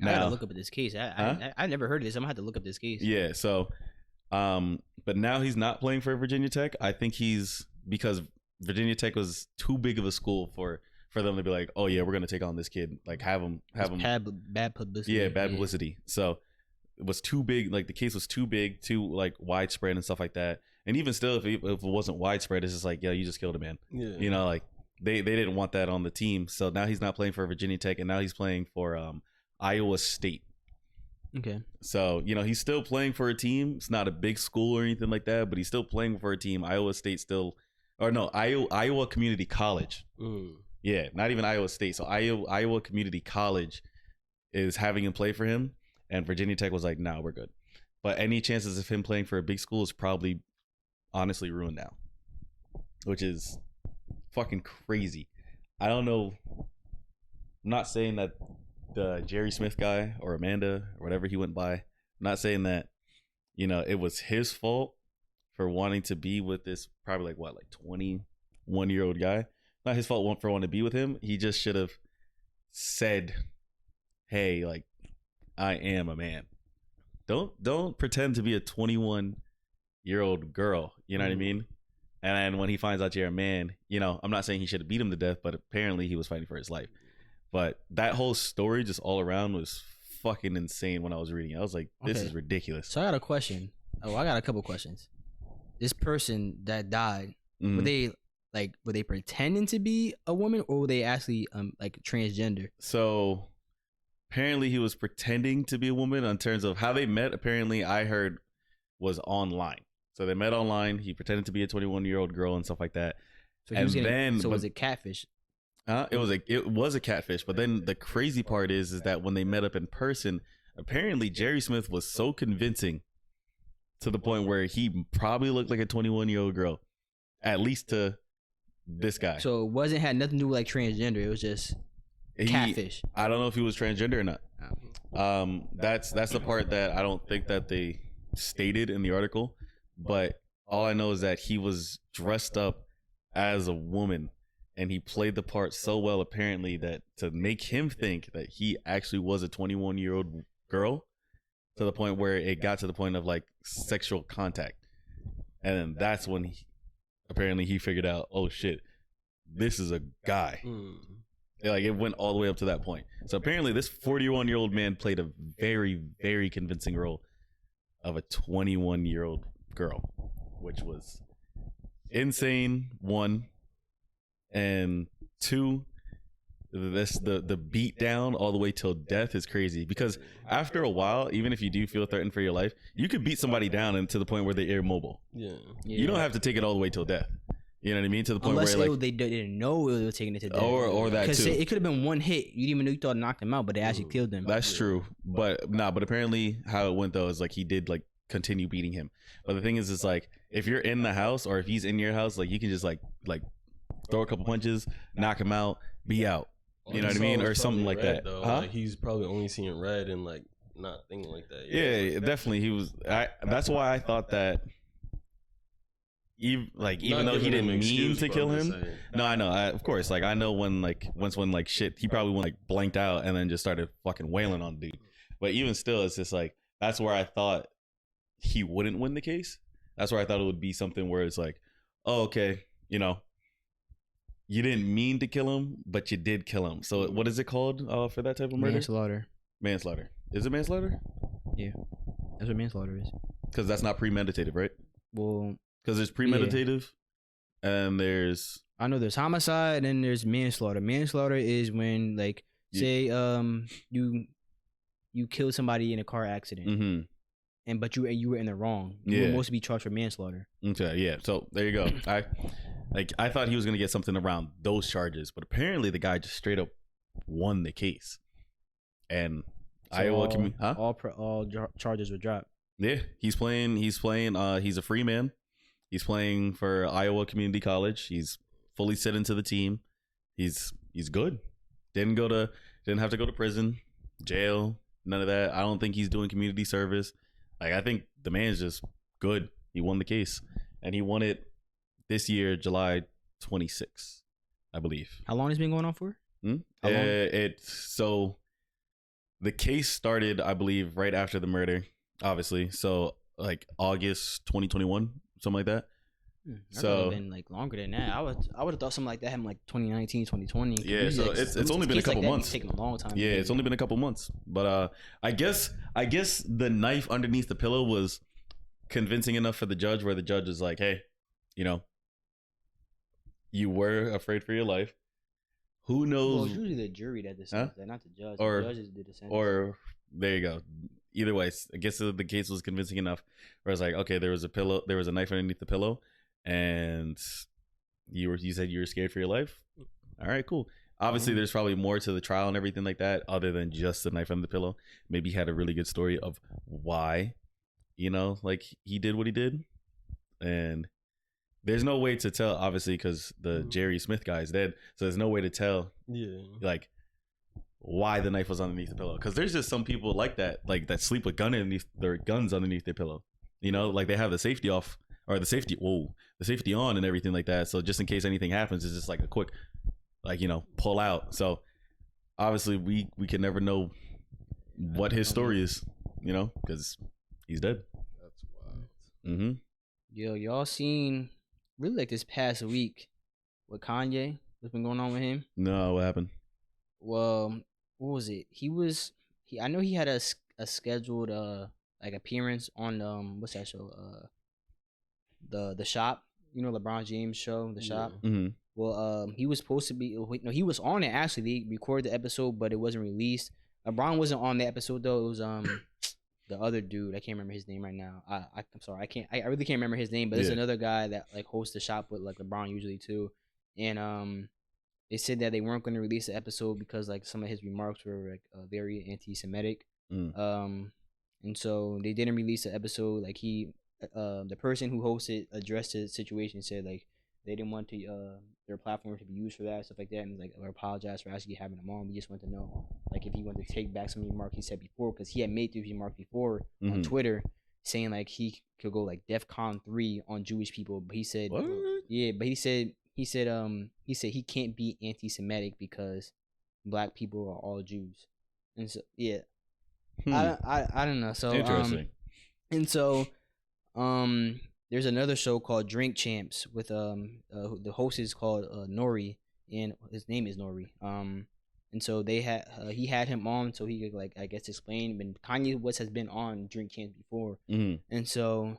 Damn. I gotta look up at this case. I never heard of this. I'm gonna have to look up this case. Yeah. So, but now he's not playing for Virginia Tech. I think because Virginia Tech was too big of a school for them to be like, oh yeah, we're gonna take on this kid. Like have him bad publicity. Yeah, bad publicity. So it was too big. Like the case was too big, too like widespread and stuff like that. And even still, if it wasn't widespread, it's just like, yeah, you just killed a man. Yeah. You know, like they didn't want that on the team. So now he's not playing for Virginia Tech, and now he's playing for Iowa State. Okay. So, you know, he's still playing for a team. It's not a big school or anything like that, but he's still playing for a team. Iowa Community College. Yeah, not even Iowa State. So Iowa Community College is having him play for him, and Virginia Tech was like, nah, we're good. But any chances of him playing for a big school is probably honestly ruined now, which is fucking crazy. I don't know. I'm not saying that the Jerry Smith guy or Amanda or whatever he went by, I'm not saying that, you know, it was his fault for wanting to be with this probably like 21-year-old guy. Not his fault for wanting to be with him. He just should have said, hey, like, I am a man. Don't pretend to be a 21-year-old girl. You know what I mean? And then when he finds out you're a man, you know, I'm not saying he should have beat him to death, but apparently he was fighting for his life. But that whole story just all around was fucking insane when I was reading it. I was like, this is ridiculous. So I got a question. Oh, I got a couple questions. This person that died, were they pretending to be a woman, or were they actually like transgender? So apparently he was pretending to be a woman. In terms of how they met, apparently I heard was online. So they met online. He pretended to be a 21-year-old girl and stuff like that. So was it catfish? It was a catfish. But then the crazy part is that when they met up in person, apparently Jerry Smith was so convincing to the point where he probably looked like a 21-year-old girl, at least to this guy. So it had nothing to do with like transgender. It was just catfish. I don't know if he was transgender or not. That's the part that I don't think that they stated in the article. But all I know is that he was dressed up as a woman, and he played the part so well, apparently, that to make him think that he actually was a 21-year-old girl, to the point where it got to the point of like sexual contact. And then that's when he figured out, oh shit, this is a guy. Like, it went all the way up to that point. So apparently this 41-year-old man played a very, very convincing role of a 21-year-old girl, which was insane, one. And two, the beat down all the way till death is crazy, because after a while, even if you do feel threatened for your life, you could beat somebody down and to the point where they're immobile. You don't have to take it all the way till death. You know what I mean? To the point where like, they didn't know it was taking it to death, or that too. Because it could have been one hit. You didn't even know you thought it knocked him out, but they actually killed him. That's true, but apparently how it went though is like he did like continue beating him. But the thing is like, if you're in the house or if he's in your house, like you can just like throw a couple punches, knock him out, be out. You know what I mean? Or something like that. Like, he's probably only seeing red and like not thinking like that. Yeah, definitely. He was. That's why I thought that. Even though he didn't mean to kill him. No, I know. Of course, like I know when shit, he probably went like blanked out and then just started fucking wailing on dude. But even still, it's just like, that's where I thought he wouldn't win the case. That's where I thought it would be something where it's like, oh, okay, you know, you didn't mean to kill him, but you did kill him. So what is it called for that type of murder? Manslaughter. Is it manslaughter? Yeah, that's what manslaughter is. Because that's not premeditated, right? Well, because there's premeditative, and there's, I know there's homicide and there's manslaughter. Manslaughter is when, like, say you killed somebody in a car accident, but you were in the wrong. You would mostly be charged for manslaughter. Okay, yeah. So there you go. I thought he was gonna get something around those charges, but apparently the guy just straight up won the case, and so Iowa all charges were dropped. Yeah, he's playing. He's a free man. He's playing for Iowa Community College. He's fully set into the team. He's good. Didn't have to go to prison, jail, none of that. I don't think he's doing community service. Like, I think the man's just good. He won the case, and he won it this year, July 26th, I believe. How long has it been going on for? So the case started, I believe, right after the murder, obviously. So like August 2021. Something like that. So it would have been like longer than that. I would have thought something like that happened like 2019, 2020. Yeah, so like, it's only been a couple months. Taking a long time. Yeah, it's only been a couple months. But I guess the knife underneath the pillow was convincing enough for the judge, where the judge is like, hey, you know, you were afraid for your life. Who knows? Well, it's usually the jury that decides that, not the judge. Or, the judges do the sentence. Or there you go. Either way, I guess the case was convincing enough where it's like, okay, there was a knife underneath the pillow, and you said you were scared for your life. All right, cool. Obviously, there's probably more to the trial and everything like that, other than just the knife under the pillow. Maybe he had a really good story of why, you know, like he did what he did, and there's no way to tell, obviously, because the Jerry Smith guy is dead, so there's no way to tell, like, why the knife was underneath the pillow. Because there's just some people like that sleep with guns underneath their pillow. You know, like they have the safety off, or the safety on and everything like that. So just in case anything happens, it's just like a quick, like, you know, pull out. So obviously we can never know what his story is, you know, because he's dead. That's wild. Yo, y'all seen really like this past week with Kanye? What's been going on with him? No, what happened? Well, what was it? I know he had a scheduled like appearance on what's that show? The Shop. You know LeBron James show, The Shop. Mm-hmm. Well, he was supposed to be. No, he was on it actually. They recorded the episode, but it wasn't released. LeBron wasn't on the episode though. It was the other dude. I can't remember his name right now. I'm sorry. I really can't remember his name. But there's another guy that like hosts The Shop with like LeBron usually too, and they said that they weren't going to release the episode because like some of his remarks were like very anti-Semitic. And so they didn't release the episode. Like the person who hosted addressed the situation, said like they didn't want to their platform to be used for that, stuff like that, and like or apologize for actually having him on. We just want to know like if he wanted to take back some remarks he said before, because he had made these remarks before on Twitter saying like he could go like DEFCON 3 on Jewish people, but he said what? But he said he can't be anti-Semitic because black people are all Jews, and so I don't know. So interesting. And so there's another show called Drink Champs with the host is called Nori, and his name is Nori. And so they had he had him on so he could like I guess explain. But Kanye West has been on Drink Champs before, and so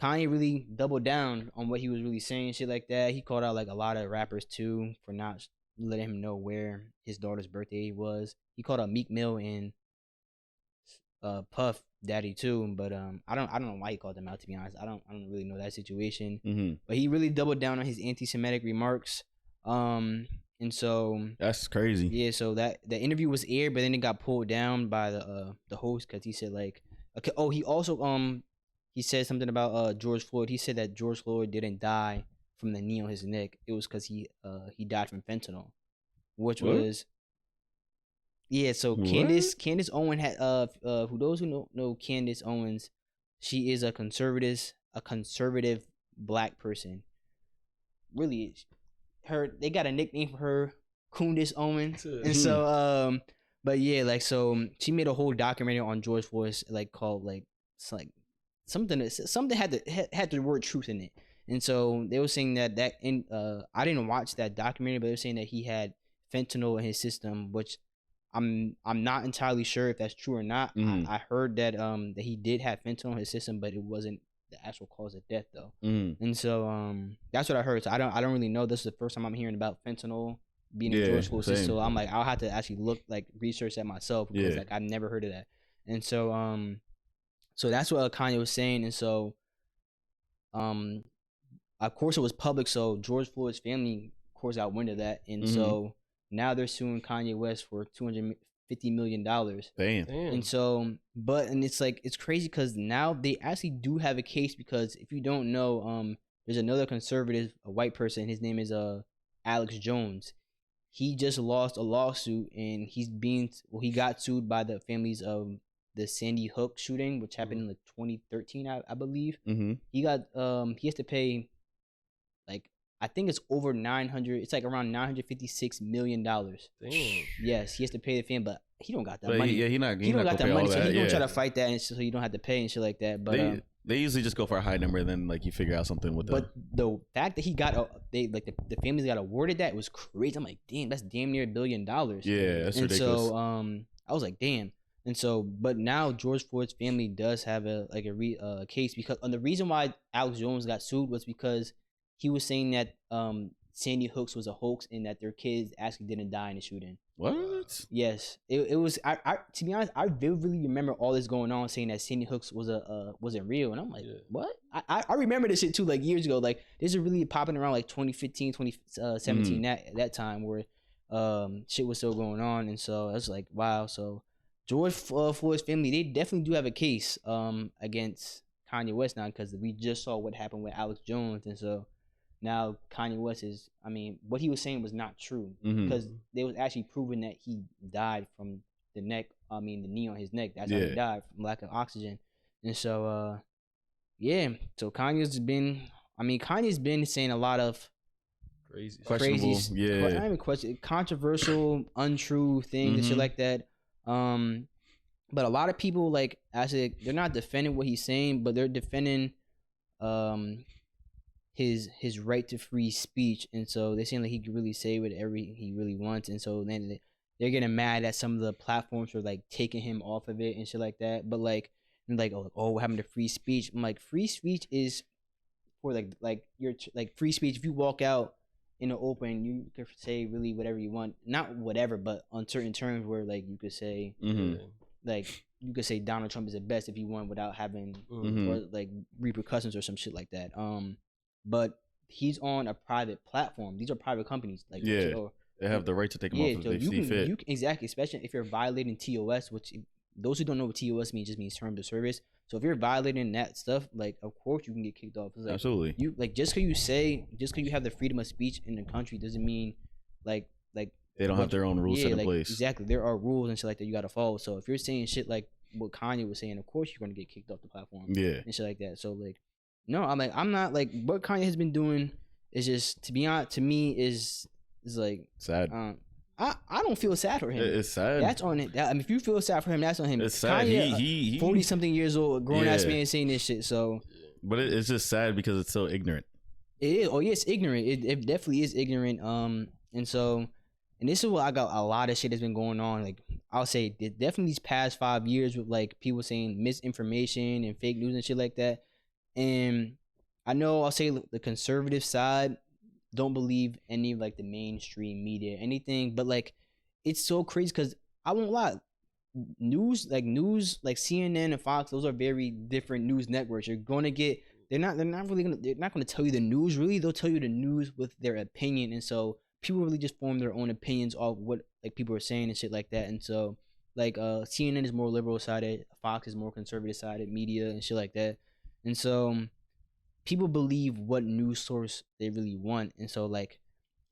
Kanye really doubled down on what he was really saying, shit like that. He called out like a lot of rappers too for not letting him know where his daughter's birthday was. He called out Meek Mill and Puff Daddy too, but I don't know why he called them out, to be honest. I don't really know that situation. But he really doubled down on his anti-Semitic remarks. And so that's crazy. Yeah, so that the interview was aired, but then it got pulled down by the host because he said like okay. Oh, he also he said something about George Floyd. He said that George Floyd didn't die from the knee on his neck. It was because he died from fentanyl, which was so Candace Owen had who those who know Candace Owens, she is a conservative black person. Really, they got a nickname for her, Candace Owens, and so but yeah, like so she made a whole documentary on George Floyd like called like it's like something had the word truth in it, and so they were saying that in I didn't watch that documentary, but they were saying that he had fentanyl in his system, which I'm not entirely sure if that's true or not. I heard that that he did have fentanyl in his system, but it wasn't the actual cause of death though. And so that's what I heard. So I don't really know. This is the first time I'm hearing about fentanyl being in George Floyd's system. So I'm like, I'll have to actually research that myself because like I've never heard of that. And so so that's what Kanye was saying. And so of course it was public, so George Floyd's family of course outwinded that, and so now they're suing Kanye West for $250 million. Damn. And so, and it's like it's crazy because now they actually do have a case, because if you don't know, there's another conservative, a white person. His name is Alex Jones. He just lost a lawsuit, and he got sued by the families of the Sandy Hook shooting, which happened in like 2013, I believe. He got he has to pay like, I think it's over 900. It's like around $956 million. Damn. Yes, he has to pay the fan, but he don't got that money. Yeah, he don't got that money, so he's gonna try to fight that, and so you don't have to pay and shit like that. But they usually just go for a high number, and then like you figure out something with. But the fact that he got the families got awarded that was crazy. I'm like, damn, that's damn near $1 billion. Yeah, that's ridiculous. So I was like, damn. And so, but now George Floyd's family does have a case, because the reason why Alex Jones got sued was because he was saying that Sandy Hook was a hoax and that their kids actually didn't die in the shooting. What? Yes, it was. I to be honest, I vividly remember all this going on, saying that Sandy Hook wasn't real, and I'm like, what? I remember this shit too, like years ago. Like this is really popping around like 2015, 2017 that time where shit was still going on, and so I was like, wow. So George Floyd's family, they definitely do have a case against Kanye West now, because we just saw what happened with Alex Jones, and so now Kanye West is, I mean, what he was saying was not true, because they was actually proving that he died from the knee on his neck. That's how he died, from lack of oxygen. And so so Kanye's been saying a lot of crazy, controversial, untrue things and shit like that. But a lot of people, like, actually, they're not defending what he's saying, but they're defending um his right to free speech, and so they're saying like he can really say whatever he really wants, and so then they're getting mad that some of the platforms are like taking him off of it and shit like that. But like, and like, oh, what happened to free speech? I'm like, free speech is for like your like free speech. If you walk out in the open, you can say really whatever you want, not whatever, but on certain terms where like you could say like you could say Donald Trump is the best if you want without having or like repercussions or some shit like that. But he's on a private platform. These are private companies. Like they have the right to take him off if they see fit. Exactly, especially if you're violating TOS, which those who don't know what TOS means just means terms of service. So if you're violating that stuff, like of course you can get kicked off. Like, absolutely. You like just because you have the freedom of speech in the country doesn't mean like they don't have their own rules set in place. Exactly, there are rules and shit like that you gotta follow. So if you're saying shit like what Kanye was saying, of course you're gonna get kicked off the platform. Yeah, and shit like that. So like, no, I'm not like what Kanye has been doing is just to be honest to me is like sad. I don't feel sad for him. It's sad. That's on it. I mean, if you feel sad for him, that's on him. It's sad. Kanye, he 40 something years old, grown ass man saying this shit. So, but it's just sad because it's so ignorant. It is. Oh yeah, it's ignorant. It definitely is ignorant. And so, and this is what I got. A lot of shit has been going on. Like I'll say, definitely these past 5 years with like people saying misinformation and fake news and shit like that. And I know I'll say the conservative side don't believe any of like the mainstream media, anything, but like it's so crazy because I won't lie, news like CNN and Fox, those are very different news networks. You're gonna get they're not gonna tell you the news really. They'll tell you the news with their opinion, and so people really just form their own opinions of what like people are saying and shit like that. And so like CNN is more liberal sided, Fox is more conservative sided media and shit like that, and so people believe what news source they really want. And so like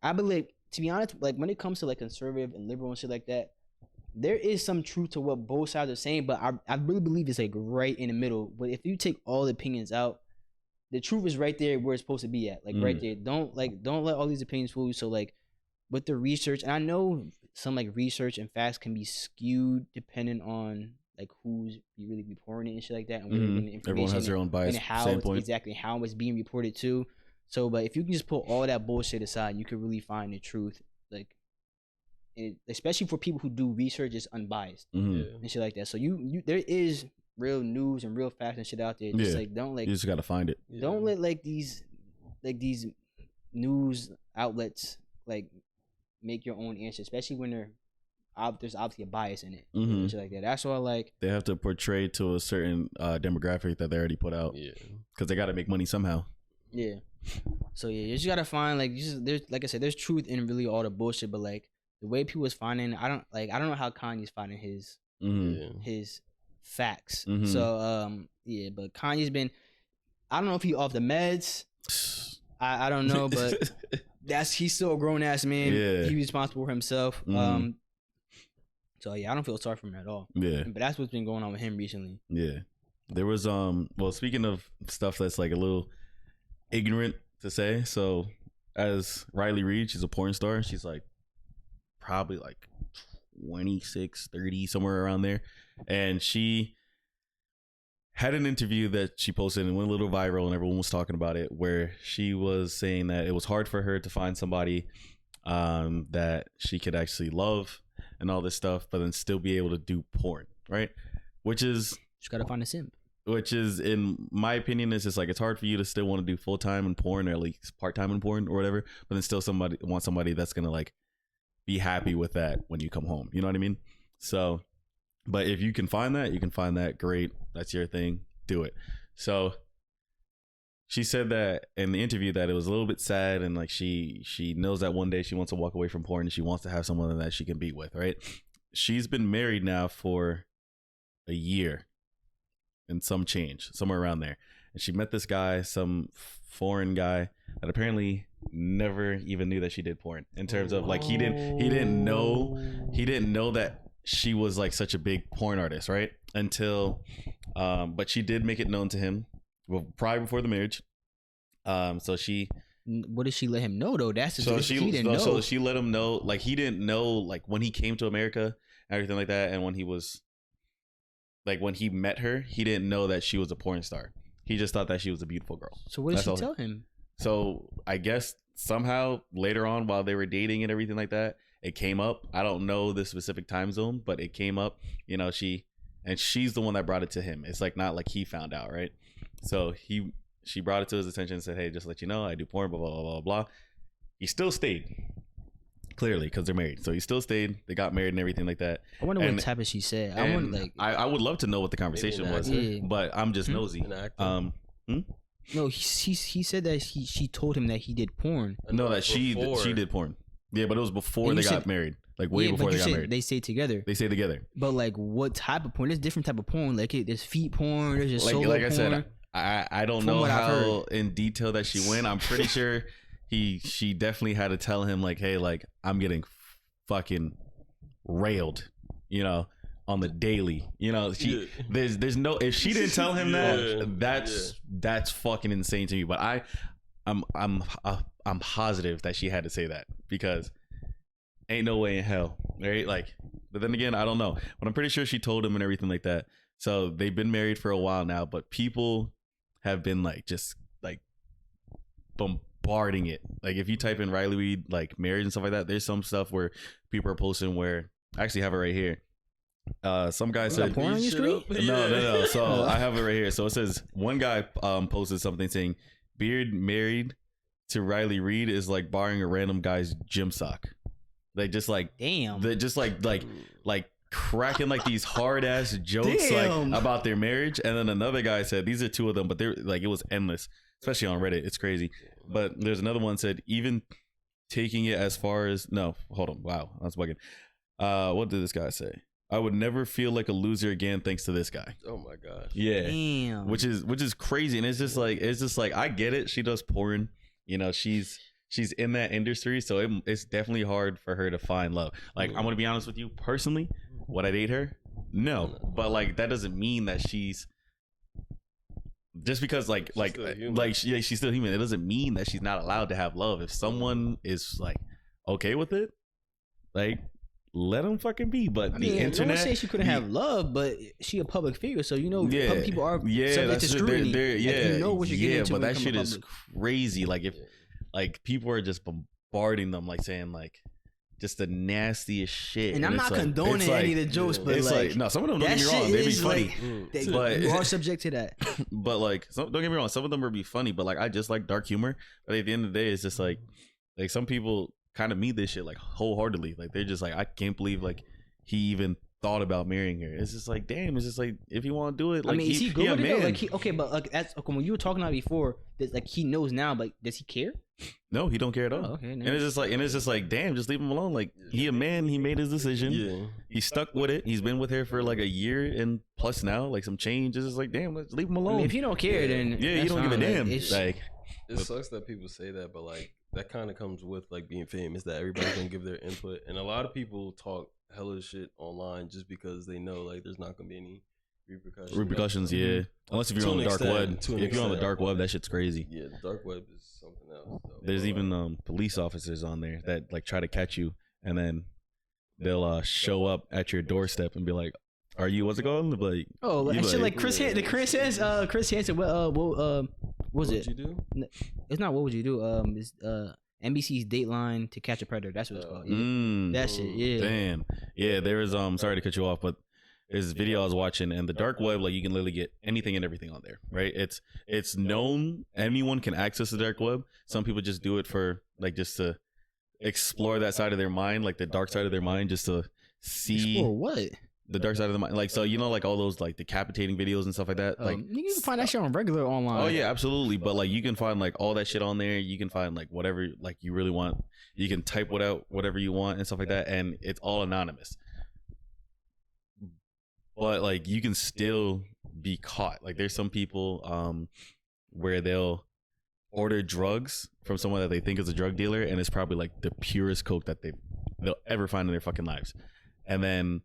I believe, to be honest, like when it comes to like conservative and liberal and shit like that, there is some truth to what both sides are saying, but I really believe it's like right in the middle. But if you take all the opinions out, the truth is right there where it's supposed to be at, like right there. Don't let all these opinions fool you. So like with the research, and I know some like research and facts can be skewed depending on like who's really reporting it and shit like that, and where the information everyone has their own bias, and how it's being reported to. So, but if you can just put all that bullshit aside, you could really find the truth. Like, especially for people who do research, it's unbiased and shit like that. So you there is real news and real facts and shit out there. Just like don't like you just gotta find it. Don't let like these news outlets like make your own answer, especially when there's obviously a bias in it and shit like that. That's all like they have to portray to a certain demographic that they already put out. Yeah, because they got to make money somehow. Yeah. So yeah, you just gotta find like there's like I said, there's truth in really all the bullshit, but like the way people is finding, I don't know how Kanye's finding his facts. So yeah, but Kanye's been, I don't know if he off the meds. I don't know, but he's still a grown ass man. Yeah. He's responsible for himself. So yeah, I don't feel sorry for him at all. Yeah. But that's what's been going on with him recently. Yeah. There was well, speaking of stuff that's like a little ignorant to say, so as Riley Reid, she's a porn star. She's like probably like 26, 30, somewhere around there. And she had an interview that she posted and went a little viral and everyone was talking about it, where she was saying that it was hard for her to find somebody that she could actually love and all this stuff, but then still be able to do porn, right? Which is, just gotta find a simp. Which is, in my opinion, is just like it's hard for you to still want to do full time in porn or at least part time in porn or whatever, but then still want somebody that's gonna like be happy with that when you come home. You know what I mean? So, but if you can find that, great. That's your thing. Do it. So she said that in the interview that it was a little bit sad, and like she knows that one day she wants to walk away from porn and she wants to have someone that she can be with, right? She's been married now for a year and some change, somewhere around there. And she met this guy, some foreign guy that apparently never even knew that she did porn, in terms of like he didn't know that she was like such a big porn artist, right? Until but she did make it known to him probably before the marriage. So she, what did she let him know though? That's so he didn't know. So she let him know, like he didn't know, like when he came to America, everything like that, and when he was like when he met her, he didn't know that she was a porn star. He just thought that she was a beautiful girl. So what did she tell him? So I guess somehow later on, while they were dating and everything like that, it came up. I don't know the specific time zone, but it came up. You know, she's the one that brought it to him. It's like not like he found out, right? So she brought it to his attention and said, "Hey, just to let you know, I do porn, blah blah blah blah blah." He still stayed, clearly, because they're married. So he still stayed. They got married and everything like that. I wonder what type of she said. I would love to know what the conversation was, but I'm just nosy. No, he said that she told him that he did porn. No, that she did porn. Yeah, but it was before they got married. Like way before they got married. They stayed together. They stayed together. But like, what type of porn? There's different type of porn. Like there's feet porn. There's just solo like I porn. said, I don't know how in detail that she went. I'm pretty sure she definitely had to tell him like, hey, like I'm getting fucking railed, you know, on the daily. You know, there's no, if she didn't tell him that's fucking insane to me. But I'm positive that she had to say that, because ain't no way in hell, right? Like, but then again, I don't know, but I'm pretty sure she told him and everything like that. So they've been married for a while now, but people have been like just like bombarding it. Like if you type in Riley Reid like marriage and stuff like that, there's some stuff where people are posting where I actually have it right here. Some guy said porn on your screen? No. So I have it right here. So it says one guy posted something saying Beard married to Riley Reid is like borrowing a random guy's gym sock. Like just like damn. They just like cracking like these hard ass jokes like about their marriage. And then another guy said these are two of them, but they're like it was endless, especially on Reddit. It's crazy. But there's another one said even taking it as far as wow, that's bugging. What did this guy say? I would never feel like a loser again thanks to this guy. Oh my gosh. Yeah. Damn. Which is crazy. And it's just like I get it. She does porn. You know, she's in that industry, so it's definitely hard for her to find love. Like I'm gonna be honest with you, personally, would I date her? No. But like that doesn't mean that she's just because she's still human. It doesn't mean that she's not allowed to have love. If someone is like okay with it, like let them fucking be. But the internet, no one say she couldn't have love, but she a public figure, so you know public people are subject to scrutiny. You know what you're getting into. But that shit is crazy. Like if like people are just bombarding them, like saying like just the nastiest shit. And I'm not condoning any of the jokes, but it's like no, some of them don't get me wrong, they be funny. But you are subject to that. But like, don't get me wrong, some of them will be funny. But like, I just like dark humor. But at the end of the day, it's just like some people kind of mean this shit like wholeheartedly. Like they're just like, I can't believe like he even thought about marrying her. It's just like, damn. It's just like if you want to do it, like, I mean, is he good with it? Like, okay, but like that's okay, when you were talking about before, that like he knows now, but does he care? No, he don't care at all. Okay, nice. And it's just like, damn, just leave him alone. Like he a man, he made his decision. Yeah, he stuck with it. He's been with her for like a year and plus now, like some change. It's just like, damn, let's leave him alone. I mean, if you don't care, then you don't give a damn. Like it sucks that people say that, but like that kind of comes with like being famous, that everybody's gonna give their input, and a lot of people talk hella shit online just because they know like there's not gonna be any repercussions. Yeah, unless if you're on the dark web. If you're on the dark web, that shit's crazy. Yeah, the dark web is something else. So. There's even police officers on there that like try to catch you, and then they'll show up at your doorstep and be like, "Are you what's it called?" Like, shit like Chris Hansen. What was it? What would you do? It's not what would you do. It's NBC's Dateline to Catch a Predator. That's what it's called. That shit. Yeah. Damn. Yeah. There is sorry to cut you off, but there's a video I was watching, and the dark web, like you can literally get anything and everything on there, right? It's known anyone can access the dark web. Some people just do it for like just to explore that side of their mind, like the dark side of their mind, just to see explore what. The dark side of the mind, like, so you know, like all those like decapitating videos and stuff like that. Like you can find that shit on regular online. Oh yeah, absolutely. But like you can find like all that shit on there. You can find like whatever like you really want. You can type whatever you want and stuff like that, and it's all anonymous. But like you can still be caught. Like there's some people where they'll order drugs from someone that they think is a drug dealer, and it's probably like the purest coke that they'll ever find in their fucking lives, and then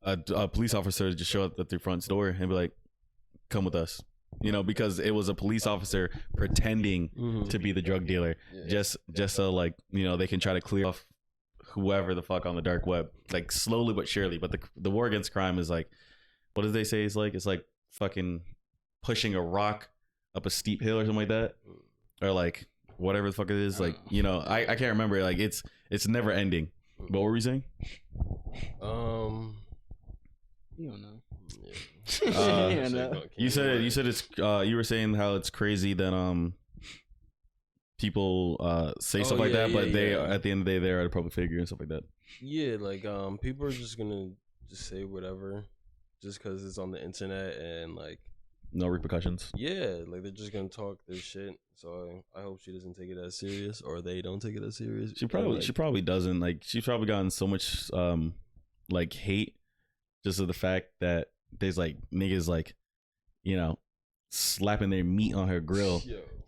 a police officer just show up at their front door and be like, come with us, you know, because it was a police officer pretending to be the drug dealer, just so like, you know, they can try to clear off whoever the fuck on the dark web, like slowly but surely. But the war against crime is like, what did they say? It's like fucking pushing a rock up a steep hill or something like that, or like whatever the fuck it is. Like, you know, I can't remember. Like it's never ending. But what were you saying? You don't know. You said it's you were saying how it's crazy that people say stuff like that, but they at the end of the day they're a public figure and stuff like that. Yeah, like people are just gonna just say whatever just because it's on the internet and like no repercussions. Yeah, like they're just gonna talk this shit. So I hope she doesn't take it as serious, or they don't take it as serious. She probably doesn't. Like she's probably gotten so much like hate just of the fact that there's like niggas like, you know, slapping their meat on her grill.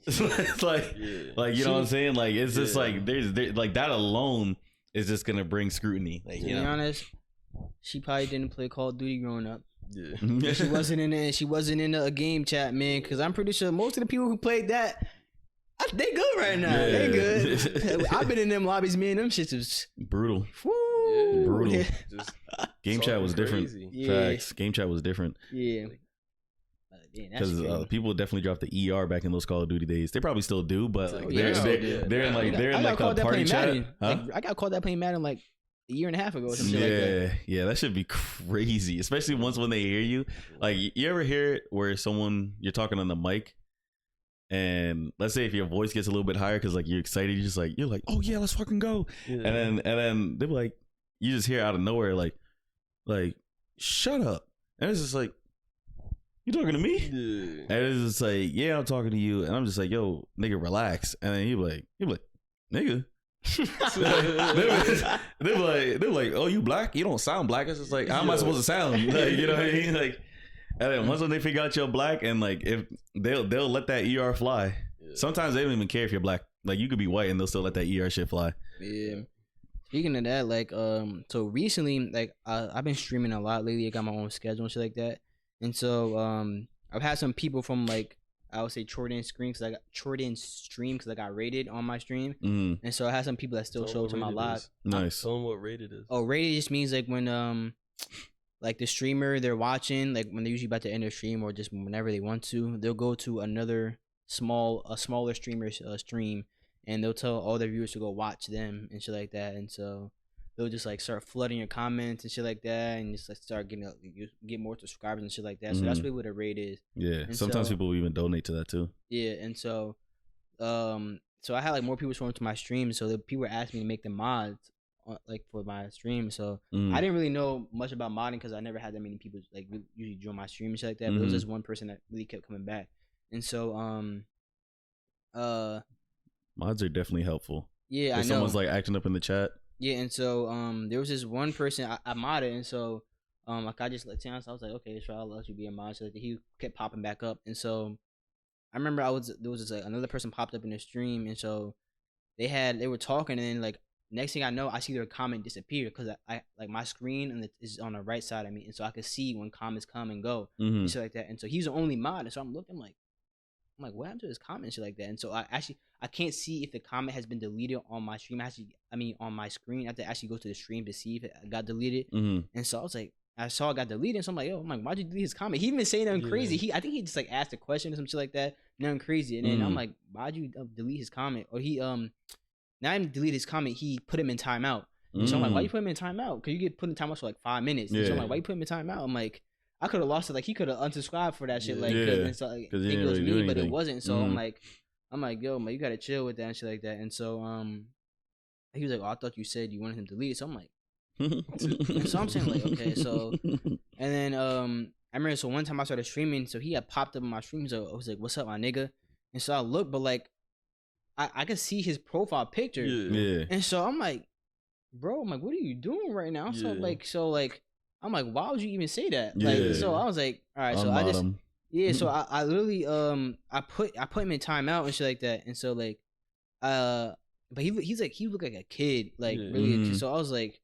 It's like you know what I'm saying? Like it's just like there's like that alone is just gonna bring scrutiny. Like, to be honest, she probably didn't play Call of Duty growing up. Yeah, she wasn't in a game chat, man. Because I'm pretty sure most of the people who played that, they good right now. Yeah. They good. I've been in them lobbies, man. Them shits was brutal. Woo. Brutal. Game chat was different. Facts. Game chat was different. Yeah. Because people definitely dropped the ER back in those Call of Duty days. They probably still do, but like, they're in like a party chat. Huh? Like, I got called that playing Madden like a year and a half ago or something like that. Yeah, that should be crazy, especially once when they hear you. Like, you ever hear it where you're talking on the mic, and let's say if your voice gets a little bit higher because like you're excited, you're like, oh yeah, let's fucking go, and then they're like, you just hear out of nowhere like shut up, and it's just like, you talking to me? Yeah. And it's just like, yeah, I'm talking to you, and I'm just like, yo, nigga, relax, and then he be like, nigga. they're like, oh, you black? You don't sound black. It's just like, how am I supposed to sound? Like, you know what I mean? Like, and then once when they figure out you're black, and like if they'll let that ER fly. Sometimes they don't even care if you're black. Like, you could be white and they'll still let that ER shit fly. Yeah. Speaking of that, like so recently, like I've been streaming a lot lately. I got my own schedule and shit like that. And so I've had some people from like, I would say Jordan stream because I got rated on my stream, and so I had some people that still show up to my live. Nice. Tell them what rated is. Oh, rated just means like when like the streamer they're watching, like when they're usually about to end their stream or just whenever they want to, they'll go to another smaller streamer's stream, and they'll tell all their viewers to go watch them and shit like that, and so they'll just like start flooding your comments and shit like that, and just like start get more subscribers and shit like that. So that's really what a raid is. Yeah, and sometimes people will even donate to that too. Yeah, and so so I had like more people showing up to my stream, so the people were asking me to make them mods like for my stream. So I didn't really know much about modding because I never had that many people like usually join my stream and shit like that. But there was just one person that really kept coming back, and so mods are definitely helpful. Yeah, I know. Someone's like acting up in the chat. Yeah, and so there was this one person I modded, and so like I just let chance. I was like, okay, sure, I'll let you be a mod. So like, he kept popping back up, and so I remember there was just like another person popped up in the stream, and so they were talking, and then like next thing I know, I see their comment disappear because I like my screen and is on the right side of me, and so I could see when comments come and go and shit like that. And so he's the only mod, and so I'm looking like what happened to his comment and shit like that. And so I can't see if the comment has been deleted on my stream. On my screen, I have to actually go to the stream to see if it got deleted. And so I was like, I saw it got deleted, so I'm like, yo, why'd you delete his comment? He didn't say nothing crazy. I think he just like asked a question or some shit like that, nothing crazy. And then I'm like, why'd you delete his comment? Or he not even delete his comment, he put him in timeout. And so I'm like, why you put him in timeout? Because you get put in timeout for like 5 minutes. And so I'm like, why you put him in timeout? I'm like, I could have lost it. Like, he could have unsubscribed for that shit. Like, and so, like, it was me, but it wasn't. So I'm like, yo, man, you gotta chill with that and shit like that. And so he was like, oh, I thought you said you wanted him to delete it. So I'm like, and so I'm saying like, okay, so, and then I remember, so one time I started streaming, so he had popped up in my stream. So I was like, what's up, my nigga? And so I looked, but like, I could see his profile picture. Yeah. And so I'm like, bro, I'm like, what are you doing right now? So like, I'm like, why would you even say that? Like, so I was like, all right, so I just, so I literally, I put him in timeout and shit like that. And so like, but he looked like a kid, like really. So I was like,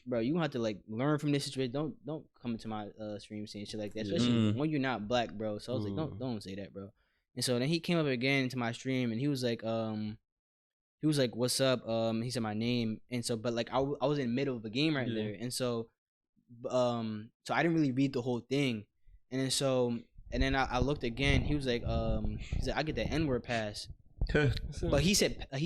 bro, you gonna have to like learn from this situation. Don't come into my stream saying shit like that, especially when you're not black, bro. So I was like, don't say that, bro. And so then he came up again into my stream, and he was like, what's up? He said my name, and so, but like I was in the middle of a game right there, and so I didn't really read the whole thing, and then so and then I looked again. He was like, I get the N-word pass. But he said I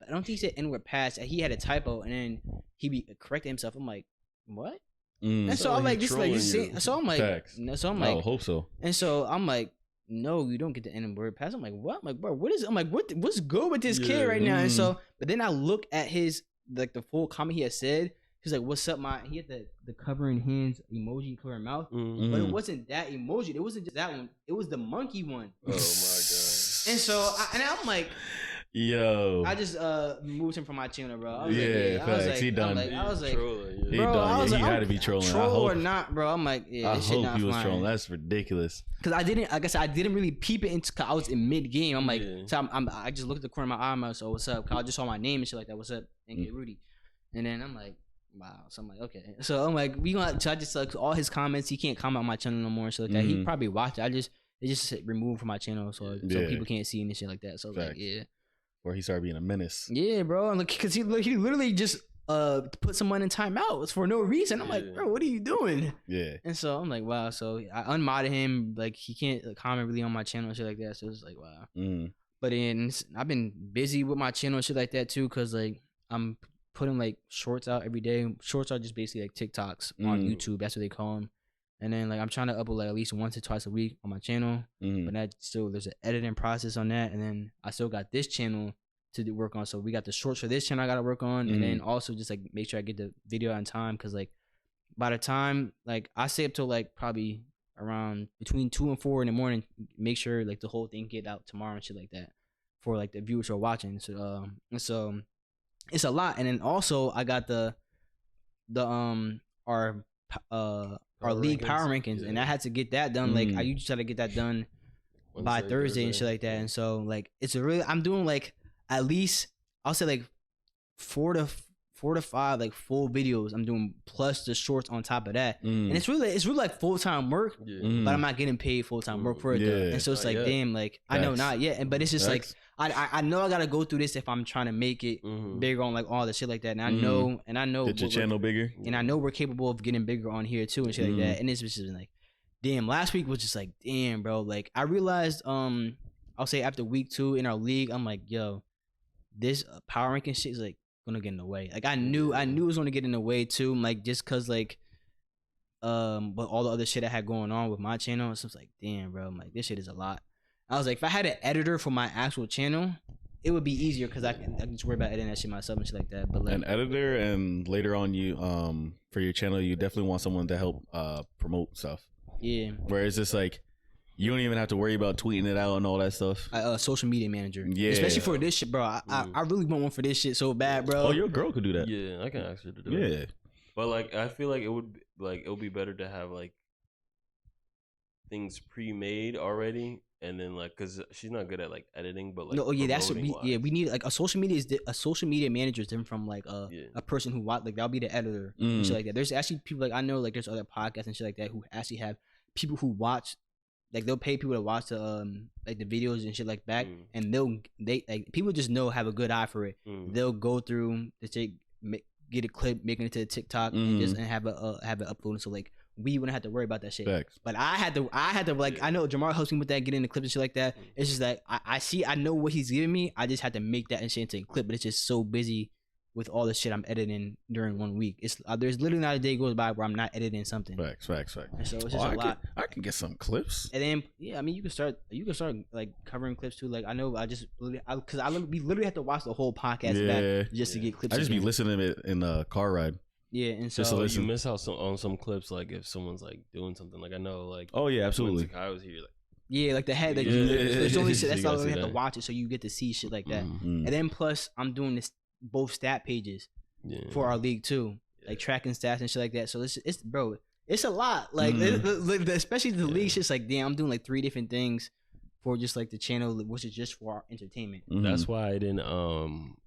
don't think he said N-word pass. He had a typo, and then he corrected himself. I'm like, what? And so I'm like, this like so I'm like, I hope so. And so I'm like, no, you don't get the N-word pass. I'm like, what? I'm like, bro, what is it? I'm like, what's good with this kid right now? And so, but then I look at his like the full comment he had said. He's like, what's up, he had the covering hands emoji, covering mouth, but it wasn't that emoji. It wasn't just that one. It was the monkey one. Oh my god! And so, I'm like, yo, I just moved him from my channel, bro. I was like, he done. I was like, bro, he had to be trolling. Troll or not, bro? I'm like, yeah, I this shit hope not he was flying. trolling. That's ridiculous. Cause I didn't really peep it into. Cause I was in mid game. I'm like, so I just looked at the corner of my eye. I'm like, so what's up? Cause I just saw my name and shit like that. What's up? And get Rudy. And then I'm like, wow. So I'm like, okay. So I'm like, so I just like all his comments. He can't comment on my channel no more and shit like that. He probably watched it. It just removed from my channel, so people can't see and shit like that. So like, yeah. Or he started being a menace. Yeah, bro. And cause he literally just put someone in timeout for no reason. I'm like, bro, what are you doing? Yeah. And so I'm like, wow. So I unmodded him. Like he can't comment really on my channel and shit like that. So it's like, wow. But then I've been busy with my channel and shit like that too, cause like I'm putting like shorts out every day. Shorts are just basically like TikToks on YouTube. That's what they call them. And then like I'm trying to upload like at least once or twice a week on my channel. But that still there's an editing process on that. And then I still got this channel to work on. So we got the shorts for this channel I gotta work on. And then also just like make sure I get the video on time. Cause like by the time like I stay up till like probably around between 2 and 4 in the morning, make sure like the whole thing get out tomorrow and shit like that for like the viewers who are watching. So so it's a lot. And then also I got our league power rankings, and I had to get that done. Like I usually try to get that done by Thursday and shit like that. And so like I'm doing like at least I'll say like 4 to 5 like full videos I'm doing plus the shorts on top of that. And it's really like full-time work, but I'm not getting paid full-time work for it though. And so it's like damn, like I know not yet, but it's just like I know I gotta go through this if I'm trying to make it bigger on like all the shit like that. And I know get your channel bigger. And I know we're capable of getting bigger on here too and shit like that. And it's just like, damn, last week was just like, damn, bro. Like I realized, I'll say after week 2 in our league, I'm like, yo, this power ranking shit is like gonna get in the way. Like I knew it was gonna get in the way too. Like just cause like, but all the other shit I had going on with my channel, so it's like, damn, bro. I'm like, this shit is a lot. I was like, if I had an editor for my actual channel, it would be easier because I can just worry about editing that shit myself and shit like that. But like an editor, and later on, you for your channel, you definitely want someone to help promote stuff. Yeah. Whereas it's like you don't even have to worry about tweeting it out and all that stuff. Social media manager. Yeah. Especially for this shit, bro. I really want one for this shit so bad, bro. Oh, your girl could do that. Yeah, I can ask her to do it. Yeah. But like, I feel like it would be better to have like things pre-made already. And then like, cause she's not good at like editing, but like that's what we need. Like a social media manager is different from like a person who like that'll be the editor and shit like that. There's actually people like I know like there's other podcasts and shit like that who actually have people who watch, like they'll pay people to watch the like the videos and shit like that, and they like people just have a good eye for it. They'll go through the get a clip, make it into TikTok, and just have it uploaded. So like we wouldn't have to worry about that shit. Facts. But I had to like I know Jamar helps me with that, getting the clips and shit like that. It's just like I know what he's giving me. I just had to make that and shit into a clip, but it's just so busy with all the shit I'm editing during 1 week. It's there's literally not a day goes by where I'm not editing something. Facts. And so it's just a lot. I can get some clips. And then I mean you can start like covering clips too. Like I know we literally have to watch the whole podcast back just to get clips. I just be listening to it in a car ride. Yeah, and so you miss out on some clips, like if someone's like doing something, like I know, like absolutely. I was here, like like the head, like there's only shit that's all you have to watch it, so you get to see shit like that. And then plus I'm doing this both stat pages for our league too, like tracking stats and shit like that. So it's bro, it's a lot, like especially the league shit's like damn, I'm doing like 3 different things for just like the channel, which is just for our entertainment. That's why I didn't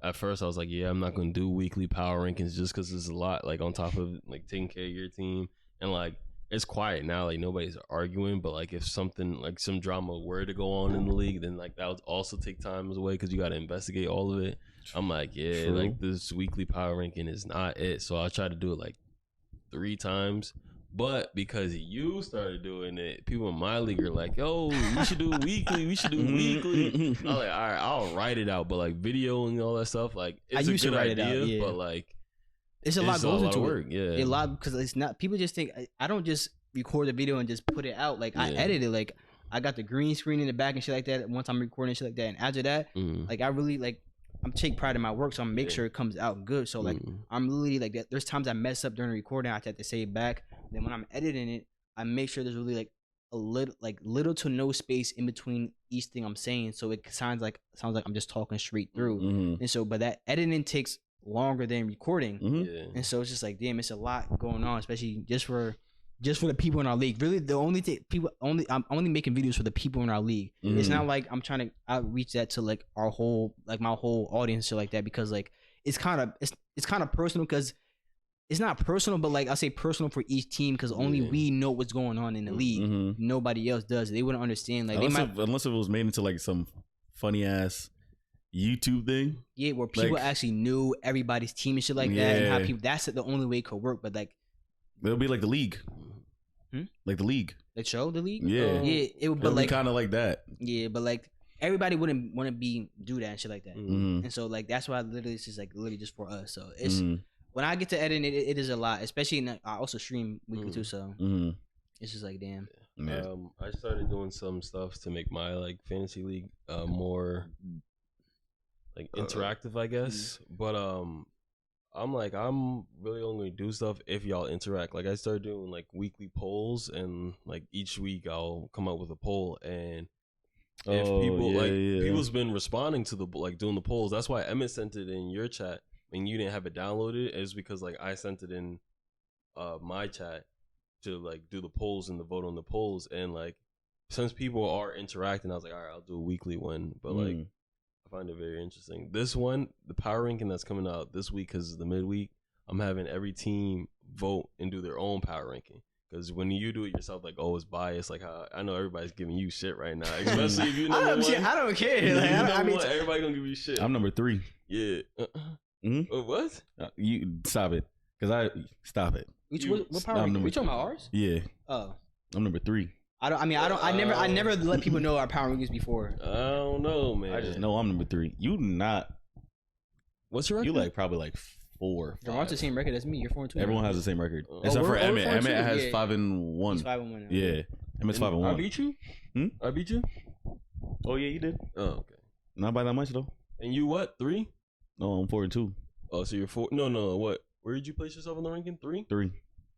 at first I was like, I'm not gonna do weekly power rankings just because it's a lot, like on top of like taking care of your team. And like it's quiet now, like nobody's arguing, but like if something like some drama were to go on in the league, then like that would also take time away because you got to investigate all of it. I'm like like this weekly power ranking is not it, so I'll try to do it like 3 times. But because you started doing it, people in my league are like, "Yo, we should do weekly. We should do weekly." I'm like, "All right, I'll write it out." But like video and all that stuff, like it's a good idea, but like it's a lot goes into work. it. Yeah, a lot because it's not. People just think I don't just record the video and just put it out. Like I edit it. Like I got the green screen in the back and shit like that. Once I'm recording shit like that, and after that, like I really like. I'm take pride in my work, so I'm make sure it comes out good. So like I'm literally like that. There's times I mess up during the recording, I have to say it back. Then when I'm editing it, I make sure there's really like a little to no space in between each thing I'm saying, so it sounds like I'm just talking straight through. And so, but that editing takes longer than recording, and so it's just like damn, it's a lot going on, especially just for the people in our league. Really, the only thing I'm only making videos for the people in our league. It's not like I'm trying to outreach that to like our whole like my whole audience shit like that, because like it's kind of personal, because it's not personal, but like I say personal for each team, because only we know what's going on in the league. Nobody else does. They wouldn't understand. Like unless it was made into like some funny ass YouTube thing. Yeah, where people like, actually knew everybody's team and shit like that, and how people. That's the only way it could work. But like it'll be like the league. Like the league. Like show the league? Yeah. Yeah. It would like, be kind of like that. Yeah, but like everybody wouldn't want to do that and shit like that. And so like that's why literally it's just like literally just for us. So it's when I get to edit it is a lot, especially I also stream weekly too. So it's just like damn. Yeah. I started doing some stuff to make my like fantasy league more like interactive, I guess. But I'm really only do stuff if y'all interact. Like I started doing like weekly polls, and like each week I'll come up with a poll, and if people people's been responding to the like doing the polls. That's why Emmett sent it in your chat and you didn't have it downloaded. Is because like I sent it in my chat to like do the polls and the vote on the polls, and like since people are interacting, I was like, all right, I'll do a weekly one. But like I find it very interesting. This one, the power ranking that's coming out this week, because it's the midweek, I'm having every team vote and do their own power ranking. Because when you do it yourself, like, oh, it's biased. Like, how I know everybody's giving you shit right now, especially if you number one. I don't care. Like, I mean, everybody gonna give you shit. I'm number 3. Yeah. What? You stop it. Stop it. What power ranking? We talking about ours? Yeah. Oh. I'm number 3. I never let people know our power rankings before. I don't know, man. I just know I'm number 3. You not. What's your record? You like probably like 4. You're on the same record as me. You're 4-2. Everyone has the same record except for Emmett. Emmett has 5-1. He's 5-1. Yeah, Emmett's 5-1. I beat you. I beat you. Oh yeah, you did. Oh okay. Not by that much though. And you what? 3? No, I'm 4-2. Oh, so you're 4? No. What? Where did you place yourself in the ranking? 3. 3.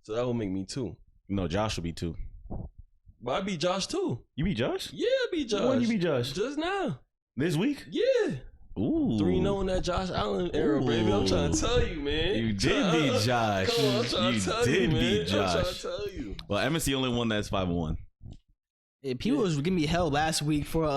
So that will make me 2. No, Josh will be 2. But I beat Josh too. You beat Josh? Yeah, I beat Josh. When you beat Josh? Just now. This week? Yeah. Ooh. 3-0 in that Josh Allen era, baby. I'm trying to tell you, man. You did beat Josh. Come on, I'm trying to tell you, man. Beat Josh. I'm trying to tell you. Well, Emmett's the only one that's 5-1. Yeah, people was giving me hell last week for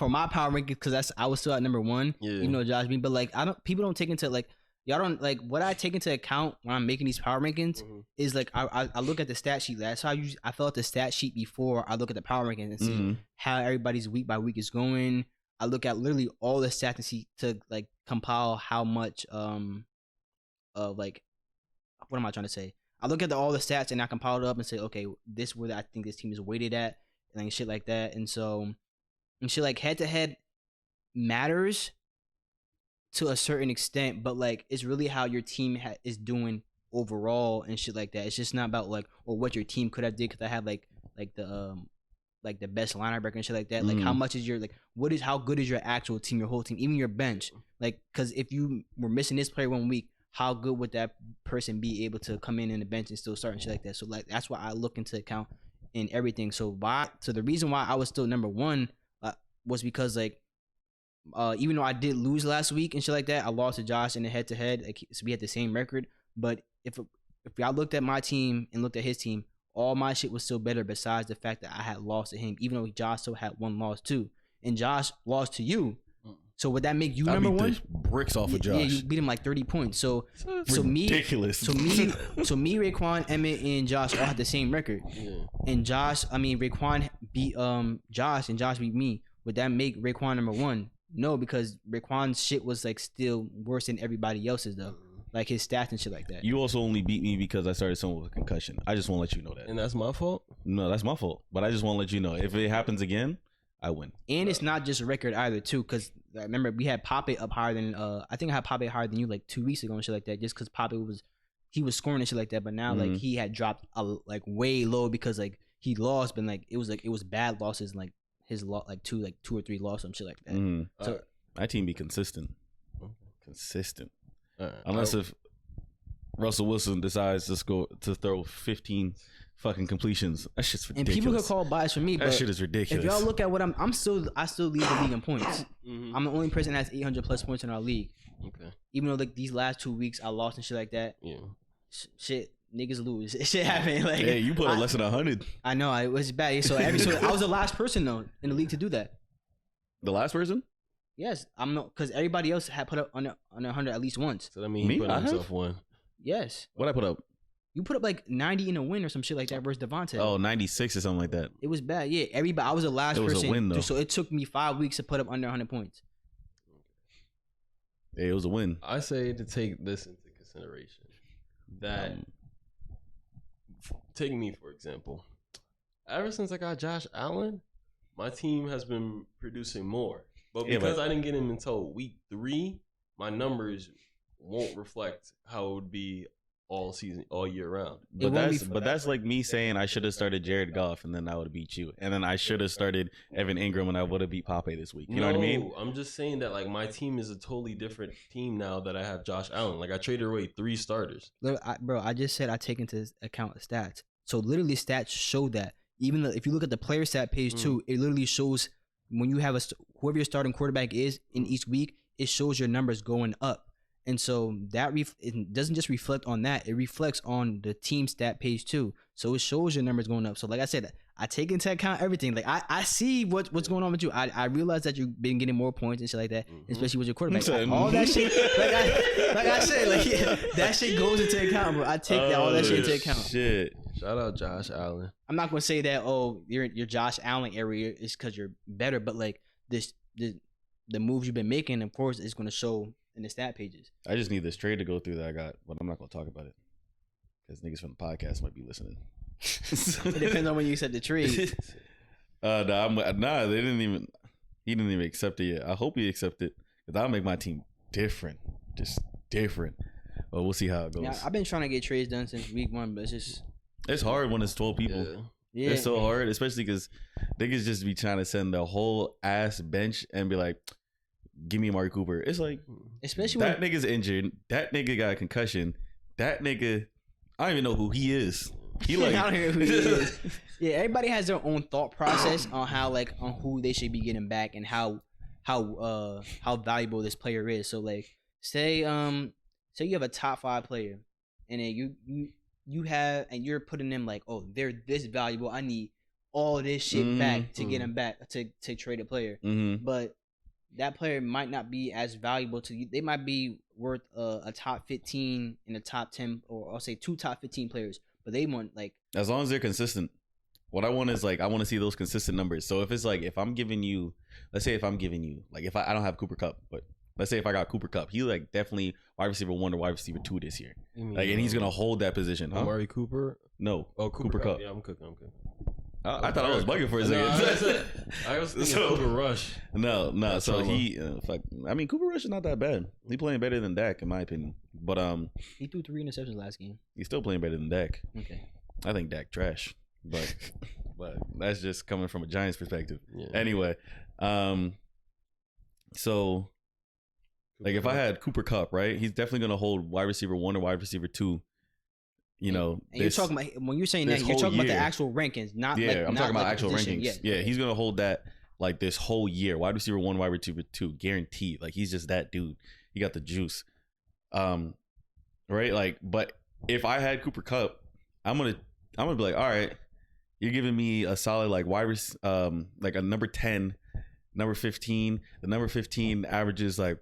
my power ranking, because I was still at number 1. Yeah. You know, Josh beat, but like people don't take into like. Y'all don't like what I take into account when I'm making these power rankings is like I look at the stat sheet. That's how I fill out the stat sheet before I look at the power rankings and see how everybody's week by week is going. I look at literally all the stats and see to like compile how much of like what am I trying to say? I look at all the stats and I compile it up and say, okay, this is where I think this team is weighted at, and like shit like that. And so and shit like head to head matters to a certain extent, but like it's really how your team is doing overall and shit like that. It's just not about like or what your team could have did, because I have like the best lineup record and shit like that. Like how much is your like how good is your actual team, your whole team, even your bench? Like because if you were missing this player 1 week, how good would that person be able to come in the bench and still start and shit like that? So like that's why I look into account in everything. So the reason why I was still number 1 was because like. Even though I did lose last week and shit like that, I lost to Josh in the head to head. Like, so we had the same record. But if y'all looked at my team and looked at his team, all my shit was still better. Besides the fact that I had lost to him, even though Josh still had 1 loss too, and Josh lost to you. So would that make you number 1? Bricks off of Josh. Yeah, you beat him like 30 points. So ridiculous. So me, Raekwon, Emmett, and Josh all had the same record. Yeah. And Raekwon beat Josh, and Josh beat me. Would that make Raekwon number 1? No, because Raekwon's shit was like still worse than everybody else's though. like his stats and shit like that. You also only beat me because I started someone with a concussion. I just want to let you know that. And that's my fault? No, that's my fault. But I just want to let you know, if it happens again, I win. And it's not just record either, too, because I remember we had Pape up higher than I think I had Pape higher than you like 2 weeks ago and shit like that, just because Pape was scoring and shit like that, but now like he had dropped like way low because like he lost, but like it was bad losses, like his like two or three losses, some shit like that. So my team be consistent. Unless if Russell Wilson decides to throw 15 fucking completions. That shit's ridiculous. And people could call bias for me, but that shit is ridiculous. If y'all look at what I still lead the league in points. I'm the only person that has 800 plus points in our league. Okay. Even though like these last 2 weeks I lost and shit like that. Yeah. Shit, niggas lose. Shit happened. Like, hey, you put less than 100. I know, it was bad. So I was the last person though in the league to do that. The last person? Yes, I'm not, because everybody else had put up under 100 at least once. So that means he put himself one. Yes. What I put up? You put up like 90 in a win or some shit like that versus Devontae. Oh, 96 or something like that. It was bad. Yeah, everybody. I was the last person. It was a win though. So it took me 5 weeks to put up under 100 points. Yeah, it was a win. I say to take this into consideration. That taking me for example, ever since I got Josh Allen, my team has been producing more. But because I didn't get him until week 3, my numbers won't reflect how it would be all season, all year round. But that's like me saying I should have started Jared Goff and then I would have beat you, and then I should have started Evan Ingram and I would have beat Pape this week. You know what I mean? I'm just saying that like my team is a totally different team now that I have Josh Allen. Like I traded away 3 starters. I just said I take into account stats. So literally stats show that. Even though if you look at the player stat page too, it literally shows when you have whoever your starting quarterback is in each week, it shows your numbers going up. And so that it doesn't just reflect on that; it reflects on the team stat page too. So it shows your numbers going up. So like I said, I take into account everything. Like I see what's going on with you. I realize that you've been getting more points and shit like that, especially with your quarterback. All that shit, like I said, that shit goes into account. But I take all that shit into account. Shit. Shout out Josh Allen. I'm not gonna say that your Josh Allen area is because you're better, but like the moves you've been making, of course, is gonna show in the stat pages. I just need this trade to go through that I got, but I'm not gonna talk about it because niggas from the podcast might be listening. It depends on when you said the trade. They didn't even. He didn't even accept it yet. I hope he accepts it because I'll make my team different, just different. But we'll see how it goes. Yeah, I've been trying to get trades done since week 1, but it's hard when it's 12 people. Yeah. It's so hard, especially because niggas just be trying to send the whole ass bench and be like, give me Amari Cooper. It's like, especially that nigga's injured. That nigga got a concussion. That nigga, I don't even know who he is. He like, I don't know who he is. Yeah, everybody has their own thought process on how on who they should be getting back and how valuable this player is. So like, say you have a top 5 player, and then you're putting them like, oh, they're this valuable. I need all this shit back to get them back to trade a player. But that player might not be as valuable to you. They might be worth a top 15 in the top 10, or I'll say 2 top 15 players. But they want like, as long as they're consistent. What I want is like, I want to see those consistent numbers. So if it's like, if I'm giving you, let's say if I'm giving you, like if I don't have Cooper Kupp, but let's say if I got Cooper Kupp, he like definitely wide receiver 1 or wide receiver 2 this year. Like, and he's gonna hold that position. Huh? Amari Cooper? No. Oh, Cooper Kupp. Yeah, I'm cooking. I thought I was bugging for a second. I was thinking Cooper Rush. No. So he, Cooper Rush is not that bad. He playing better than Dak in my opinion. But he threw 3 interceptions last game. He's still playing better than Dak. Okay. I think Dak trash, but that's just coming from a Giants perspective. Yeah. Anyway, so like if I had Cooper Kupp, right, he's definitely gonna hold wide receiver 1 or wide receiver 2. You know, and you're talking about, when you're saying that, you're talking about the actual rankings, not I'm talking about actual position. rankings. Yeah, he's gonna hold that like this whole year. Wide receiver 1, wide receiver 2, guaranteed. Like he's just that dude. He got the juice. Right? Like, but if I had Cooper Kupp, I'm gonna be like, all right, you're giving me a solid like like a number 10, number 15. The number 15 averages like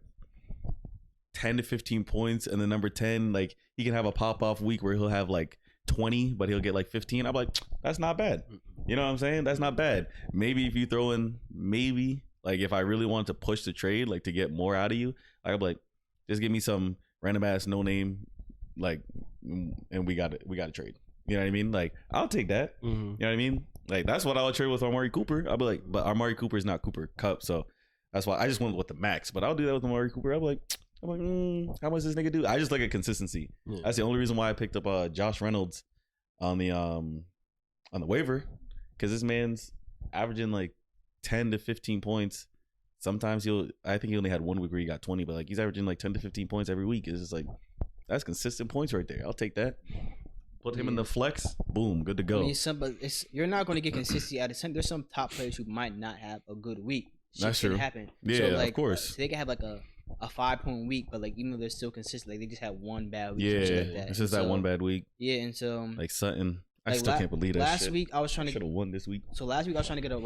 10 to 15 points, and the number 10, like he can have a pop-off week where he'll have like 20, but he'll get like 15. I'm like, that's not bad. You know what I'm saying? That's not bad. Maybe if you throw in, like if I really wanted to push the trade, like to get more out of you, I'd be like, just give me some random ass no name, like, and we got to trade. You know what I mean? Like, I'll take that. You know what I mean? Like, that's what I would trade with Amari Cooper. I'll be like, but Amari Cooper is not Cooper Kupp, so that's why I just went with the max. But I'll do that with Amari Cooper. I'm like, how much does this nigga do? I just like a consistency. That's the only reason why I picked up Josh Reynolds on the waiver, because this man's averaging like 10 to 15 points. Sometimes I think he only had 1 week where he got 20, but like he's averaging like 10 to 15 points every week. It's just like, that's consistent points right there. I'll take that. Put him in the flex. Boom, good to go. I mean, you're not going to get consistency out of some. There's some top players who might not have a good week. That's true. Happen. Yeah, so, like, of course. They can have like a 5-point week, but like even though they're still consistent, like they just had one bad week. Yeah, like that. It's just that one bad week. Yeah, and so like Sutton. I still can't believe that. Last week I was trying to should have won this week. So last week I was trying to get another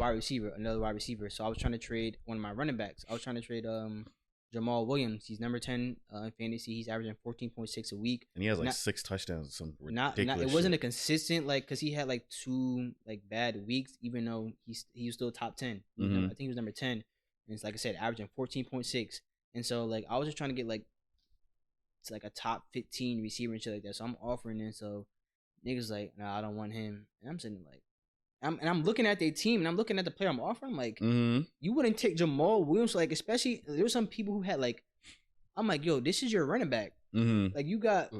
wide receiver. So I was trying to trade one of my running backs. I was trying to trade Jamal Williams. He's number 10 in fantasy. He's averaging 14.6 a week, and he has like 6 touchdowns. Some ridiculous. It wasn't a consistent, like, because he had like 2 like bad weeks, even though he was still top 10. I think he was number 10, and it's like I said, averaging 14.6. And so like I was just trying to get like it's like a top 15 receiver and shit like that. So I'm offering it. So niggas like, nah, I don't want him. And I'm sitting like, I'm looking at their team and I'm looking at the player I'm offering. I'm like, you wouldn't take Jamal Williams, like, especially there were some people who had like, I'm like, yo, this is your running back. Like, you got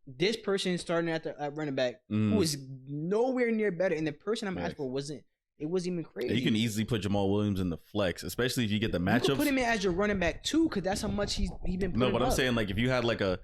this person starting at running back who is nowhere near better, and the person I'm asking for wasn't even crazy. Yeah, you can easily put Jamal Williams in the flex, especially if you get the matchups. You can put him in as your running back too, because that's how much he's been. No, but I'm saying, like, if you had like a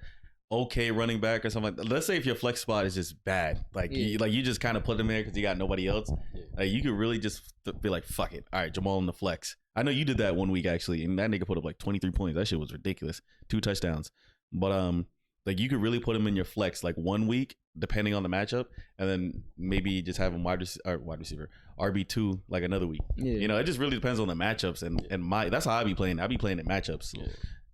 okay running back or something like that. Let's say if your flex spot is just bad, like you just kind of put him in because you got nobody else. Like, you could really just be like, fuck it, all right, Jamal in the flex. I know you did that 1 week actually, and that nigga put up like 23 points. That shit was ridiculous. 2 touchdowns. But like, you could really put him in your flex like 1 week, depending on the matchup, and then maybe just have him wide receiver RB2 like another week. You know, it just really depends on the matchups, and that's how I be playing. I be playing in matchups,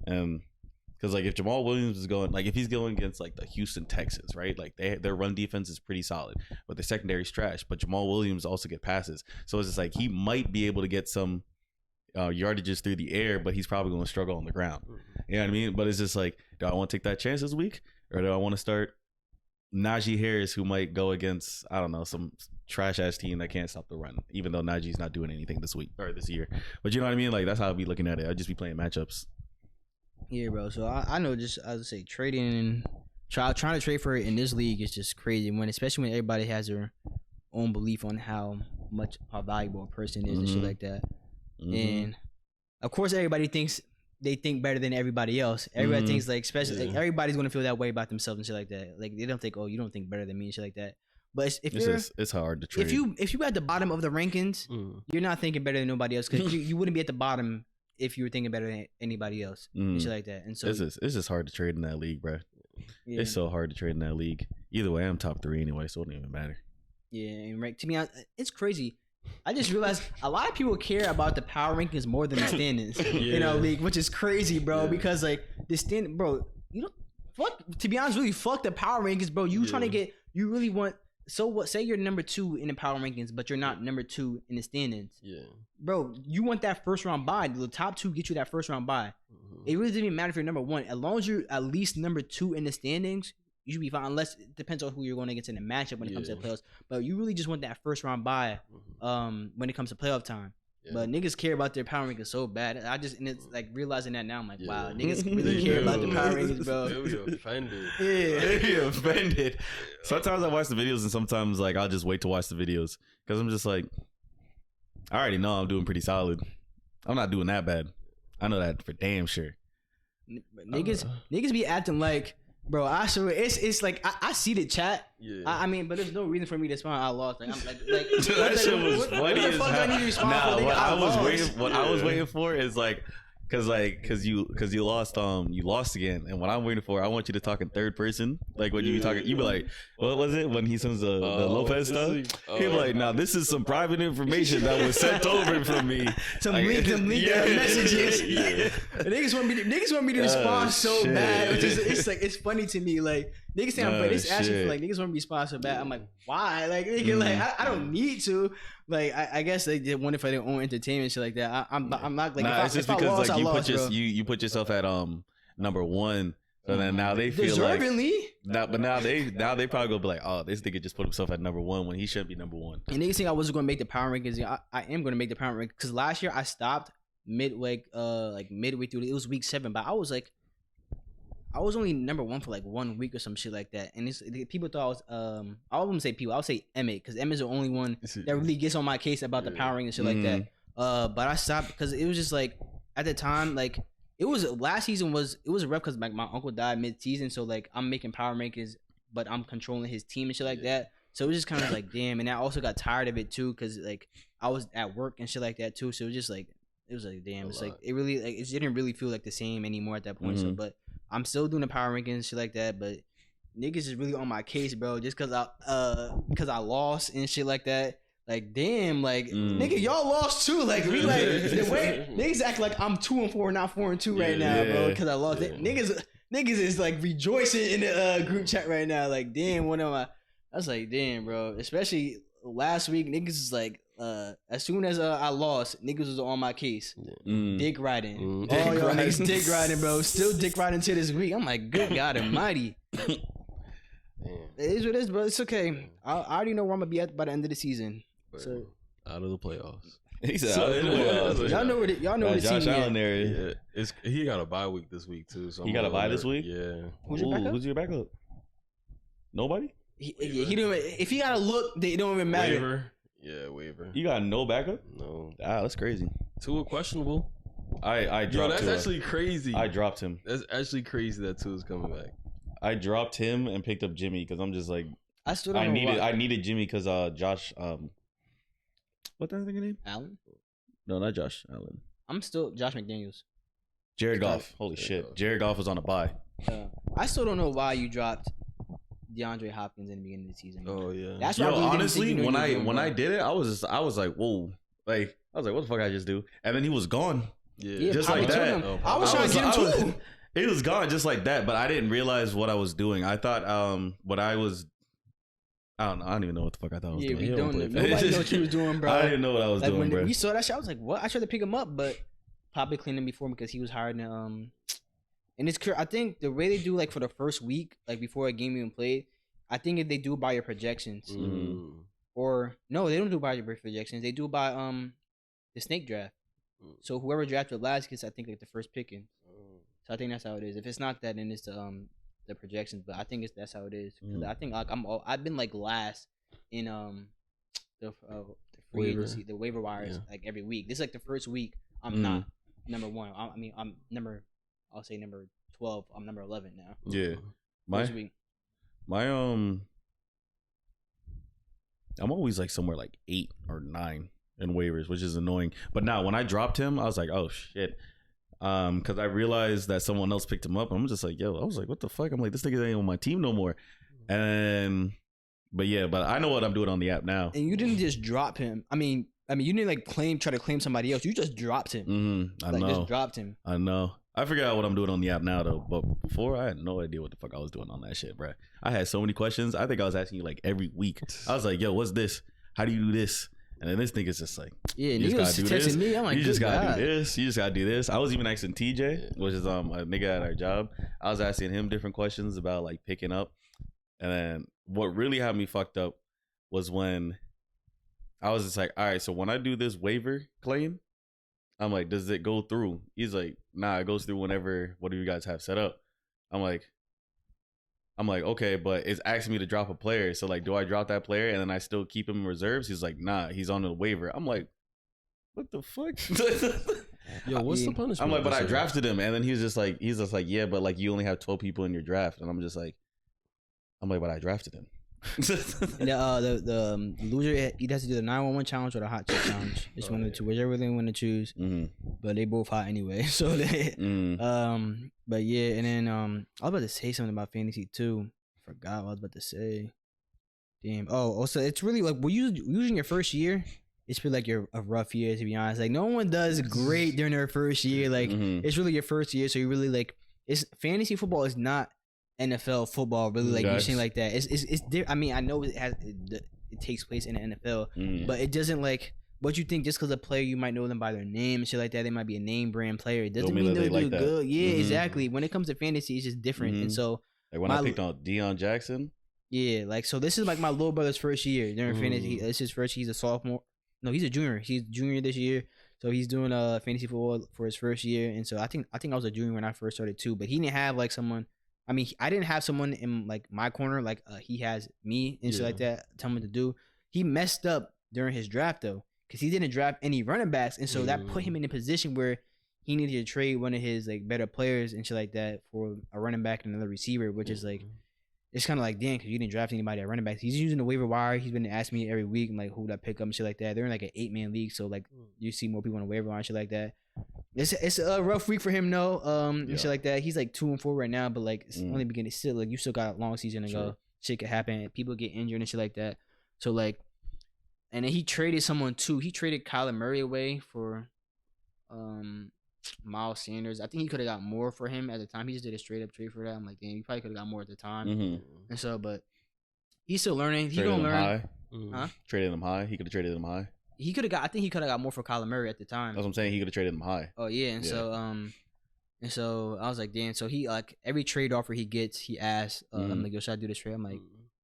because like if Jamal Williams is going, like if he's going against like the Houston Texans, right? Like their run defense is pretty solid, but the secondary is trash. But Jamal Williams also get passes, so it's just like he might be able to get some yardages through the air, but he's probably going to struggle on the ground. You know what I mean? But it's just like, do I want to take that chance this week, or do I want to start Najee Harris, who might go against, I don't know, some trash ass team that can't stop the run, even though Najee's not doing anything this week or this year. But you know what I mean? Like, that's how I'd be looking at it. I'd just be playing matchups. Yeah, bro. So I know, just as I say, trading and trying to trade for it in this league is just crazy. Especially when everybody has their own belief on how valuable a person is and shit like that. And of course, everybody thinks they think better than everybody else. Everybody thinks like, especially like, everybody's gonna feel that way about themselves and shit like that. Like, they don't think, oh, you don't think better than me and shit like that. But it's hard to trade. If you at the bottom of the rankings, you're not thinking better than nobody else, because you wouldn't be at the bottom if you were thinking better than anybody else and shit like that. And so it's just hard to trade in that league, bro. Yeah. It's so hard to trade in that league. Either way, I'm top 3 anyway, so it don't even matter. Yeah, and right, to me, it's crazy. I just realized a lot of people care about the power rankings more than the standings in our league, which is crazy, bro. Because like the stand, bro, you don't fuck. To be honest, really fuck the power rankings, bro. You trying to get, you really want. So what? Say you're number 2 in the power rankings, but you're not number 2 in the standings. Yeah, bro, you want that first round bye. The top 2 get you that first round bye. It really doesn't even matter if you're number 1, as long as you're at least number 2 in the standings. You should be fine, unless it depends on who you're going against in the matchup when it comes to the playoffs. But you really just want that first round bye when it comes to playoff time. But niggas care about their power rankings so bad. And it's like realizing that now, I'm like, wow, niggas really care about their power rankings, bro. They'll be offended. They'll be offended. Sometimes I watch the videos, and sometimes like I'll just wait to watch the videos, because I'm just like, I already know I'm doing pretty solid. I'm not doing that bad. I know that for damn sure. Niggas be acting like, bro, I swear it's like I see the chat. Yeah. I mean, but there's no reason for me to respond. I lost. Like, I'm like that shit was funny as hell. I need to respond for? What I was waiting for is like, cause you lost again, and what I'm waiting for, I want you to talk in third person, like when you be talking, you be like, what was it when he sends the Lopez stuff? He be like, now this is some private information that was sent over from me. Some leaked messages. Niggas want me to respond so bad. It's like, it's funny to me, like niggas say I'm this asking for, like, niggas want me to respond so bad. I'm like, why? Like, nigga, like I don't need to. Like, I guess they did one for their own entertainment, shit like that. I'm not like, it's just because like you put yourself at number 1, So then now they feel deservingly. But now they probably gonna be like, oh, this nigga just put himself at number 1 when he shouldn't be number 1. And niggas think I wasn't gonna make the power rankings. I am gonna make the power rankings because last year I stopped midway through. It was week 7, but I was only number 1 for like 1 week or some shit like that. And people thought I was I wouldn't say people. I would say Emmett because Emmett's the only one that really gets on my case about the power rankings and shit like that. But I stopped because it was just like at the time like. It was last season was rough because like my uncle died mid-season, so like I'm making power rankings, but I'm controlling his team and shit like that. So it was just kind of like damn, and I also got tired of it too because like I was at work and shit like that too. So it was like damn, it's like it really like it didn't really feel like the same anymore at that point. So but I'm still doing the power rankings and shit like that, but niggas is really on my case, bro, just because I lost and shit like that. Like damn, like nigga, y'all lost too. Like we like the way niggas act like I'm 2-4, not 4-2 right now, bro. Because I lost. Niggas is like rejoicing in the group chat right now. Like damn, I was like damn, bro. Especially last week, niggas is like as soon as I lost, niggas was on my case. Dick riding. Oh yo, niggas dick riding, bro. Still dick riding to this week. I'm like good God Almighty. It is what it is, bro. It's okay. I already know where I'm gonna be at by the end of the season. So out of the playoffs. He said out of the playoffs. Y'all know what the Josh team Allen is. there. He got a bye week this week too. So he got a bye this week? Yeah. Who's your backup? Nobody? He don't. If he got to look, they don't even matter. Waiver. Yeah, waiver. You got no backup? No. That's crazy. Tua questionable. I dropped. Yo, that's Tua. actually crazy. I dropped him. That's actually crazy that Tua's coming back. I dropped him and picked up Jimmy because I'm just like I still don't know I needed Jimmy because Josh what that nigga name? Allen? No, not Josh Allen. I'm still Josh McDaniels. Jared Goff. Holy shit. Jared Goff was on a bye. I still don't know why you dropped DeAndre Hopkins in the beginning of the season. Oh yeah. That's why honestly, when I did it, I was like, whoa. Like I was like, what the fuck I just do? And then he was gone. Yeah, just like that. I was trying to get him too. He was gone just like that, but I didn't realize what I was doing. I thought I don't know. I don't even know what the fuck I thought I was doing. We don't. Nobody knew what you was doing, bro. I didn't know what I was doing, when bro. We saw that shit. I was like, what? I tried to pick him up, but probably cleaned him before because he was hired. And it's clear. I think the way they do like for the first week, like before a game even played, I think if they do by your projections, or no, they don't do by your projections. They do by the snake draft. So whoever drafted last gets, I think, like the first picking. So I think that's how it is. If it's not that, then it's the projections. But I think that's how it is. Cause I think like I've been like last in the free agency, the waiver wires like every week. This is like the first week I'm not number 1. I'm number 12. I'm number 11 now. Yeah, I'm always like somewhere like 8 or 9 in waivers, which is annoying. But now when I dropped him, I was like, oh shit. Because I realized that someone else picked him up. I'm just like, yo, I was like, what the fuck? I'm like, this nigga ain't on my team no more. But I know what I'm doing on the app now. And you didn't just drop him. I mean, you didn't like try to claim somebody else. You just dropped him. I know. Just dropped him. I know. I figured out what I'm doing on the app now though. But before, I had no idea what the fuck I was doing on that shit, bro. I had so many questions. I think I was asking you like every week. I was like, yo, what's this? How do you do this? And then this nigga's just like, yeah, you just gotta do this. Me, I'm like, you just gotta do this. You just gotta do this. I was even asking TJ, which is a nigga at our job. I was asking him different questions about like picking up. And then what really had me fucked up was when I was just like, all right, so when I do this waiver claim, I'm like, does it go through? He's like, nah, it goes through whenever whatever you guys have set up. I'm like, okay, but it's asking me to drop a player. So like, do I drop that player and then I still keep him in reserves? He's like, nah, he's on the waiver. I'm like, what the fuck? Yo, what's the punishment? I'm like, but I drafted him. And then he's just like, yeah, but like you only have 12 people in your draft. And I'm like, but I drafted him. And the loser either has to do the 911 challenge or the hot chick challenge. It's one of the two, whichever they want to choose. But they both hot anyway. So they, but yeah, and then I was about to say something about fantasy too. I forgot what I was about to say. Damn. Oh, also it's really like using your first year. It's really like a rough year, to be honest. Like no one does great during their first year. Like it's really your first year, so you really like. It's fantasy football is not NFL football, really, like you're saying like that. It's I mean, I know it takes place in the NFL, but it doesn't like what you think just because a player you might know them by their name and shit like that, they might be a name brand player. It doesn't Don't mean mean that they'll they do like that. good. Yeah, exactly. When it comes to fantasy, it's just different. And so like when I picked on Deion Jackson. Yeah, like so this is like my little brother's first year during fantasy. This is his first. He's a sophomore. No, he's a junior. He's junior this year. So he's doing fantasy football for his first year. And so I think I was a junior when I first started too. But he didn't have like someone. I mean, I didn't have someone in like my corner like he has me and shit like that. Tell me what to do. He messed up during his draft though, because he didn't draft any running backs, and so that put him in a position where he needed to trade one of his like better players and shit like that for a running back and another receiver, which is like. It's kind of like, damn, because you didn't draft anybody at running back. He's using the waiver wire. He's been asking me every week, like, who would I pick up and shit like that. They're in like an 8-man league, so like you see more people on the waiver wire and shit like that. It's a rough week for him, though, and shit like that. He's like 2-4 right now, but like it's only beginning. Still, like you still got a long season to go. Shit could happen. People get injured and shit like that. So like, and then he traded someone too. He traded Kyler Murray away for, Miles Sanders. I think he could have got more for him at the time. He just did a straight up trade for that. I'm like, damn, he probably could have got more at the time. And so, but he's still learning. He gonna learn. Huh? Traded him high. He could have traded him high. He could have got. I think he could have got more for Kyler Murray at the time. That's what I'm saying. He could have traded him high. Oh yeah, and so I was like, damn. So he like every trade offer he gets, he asks. I'm like, yo, should I do this trade? I'm like,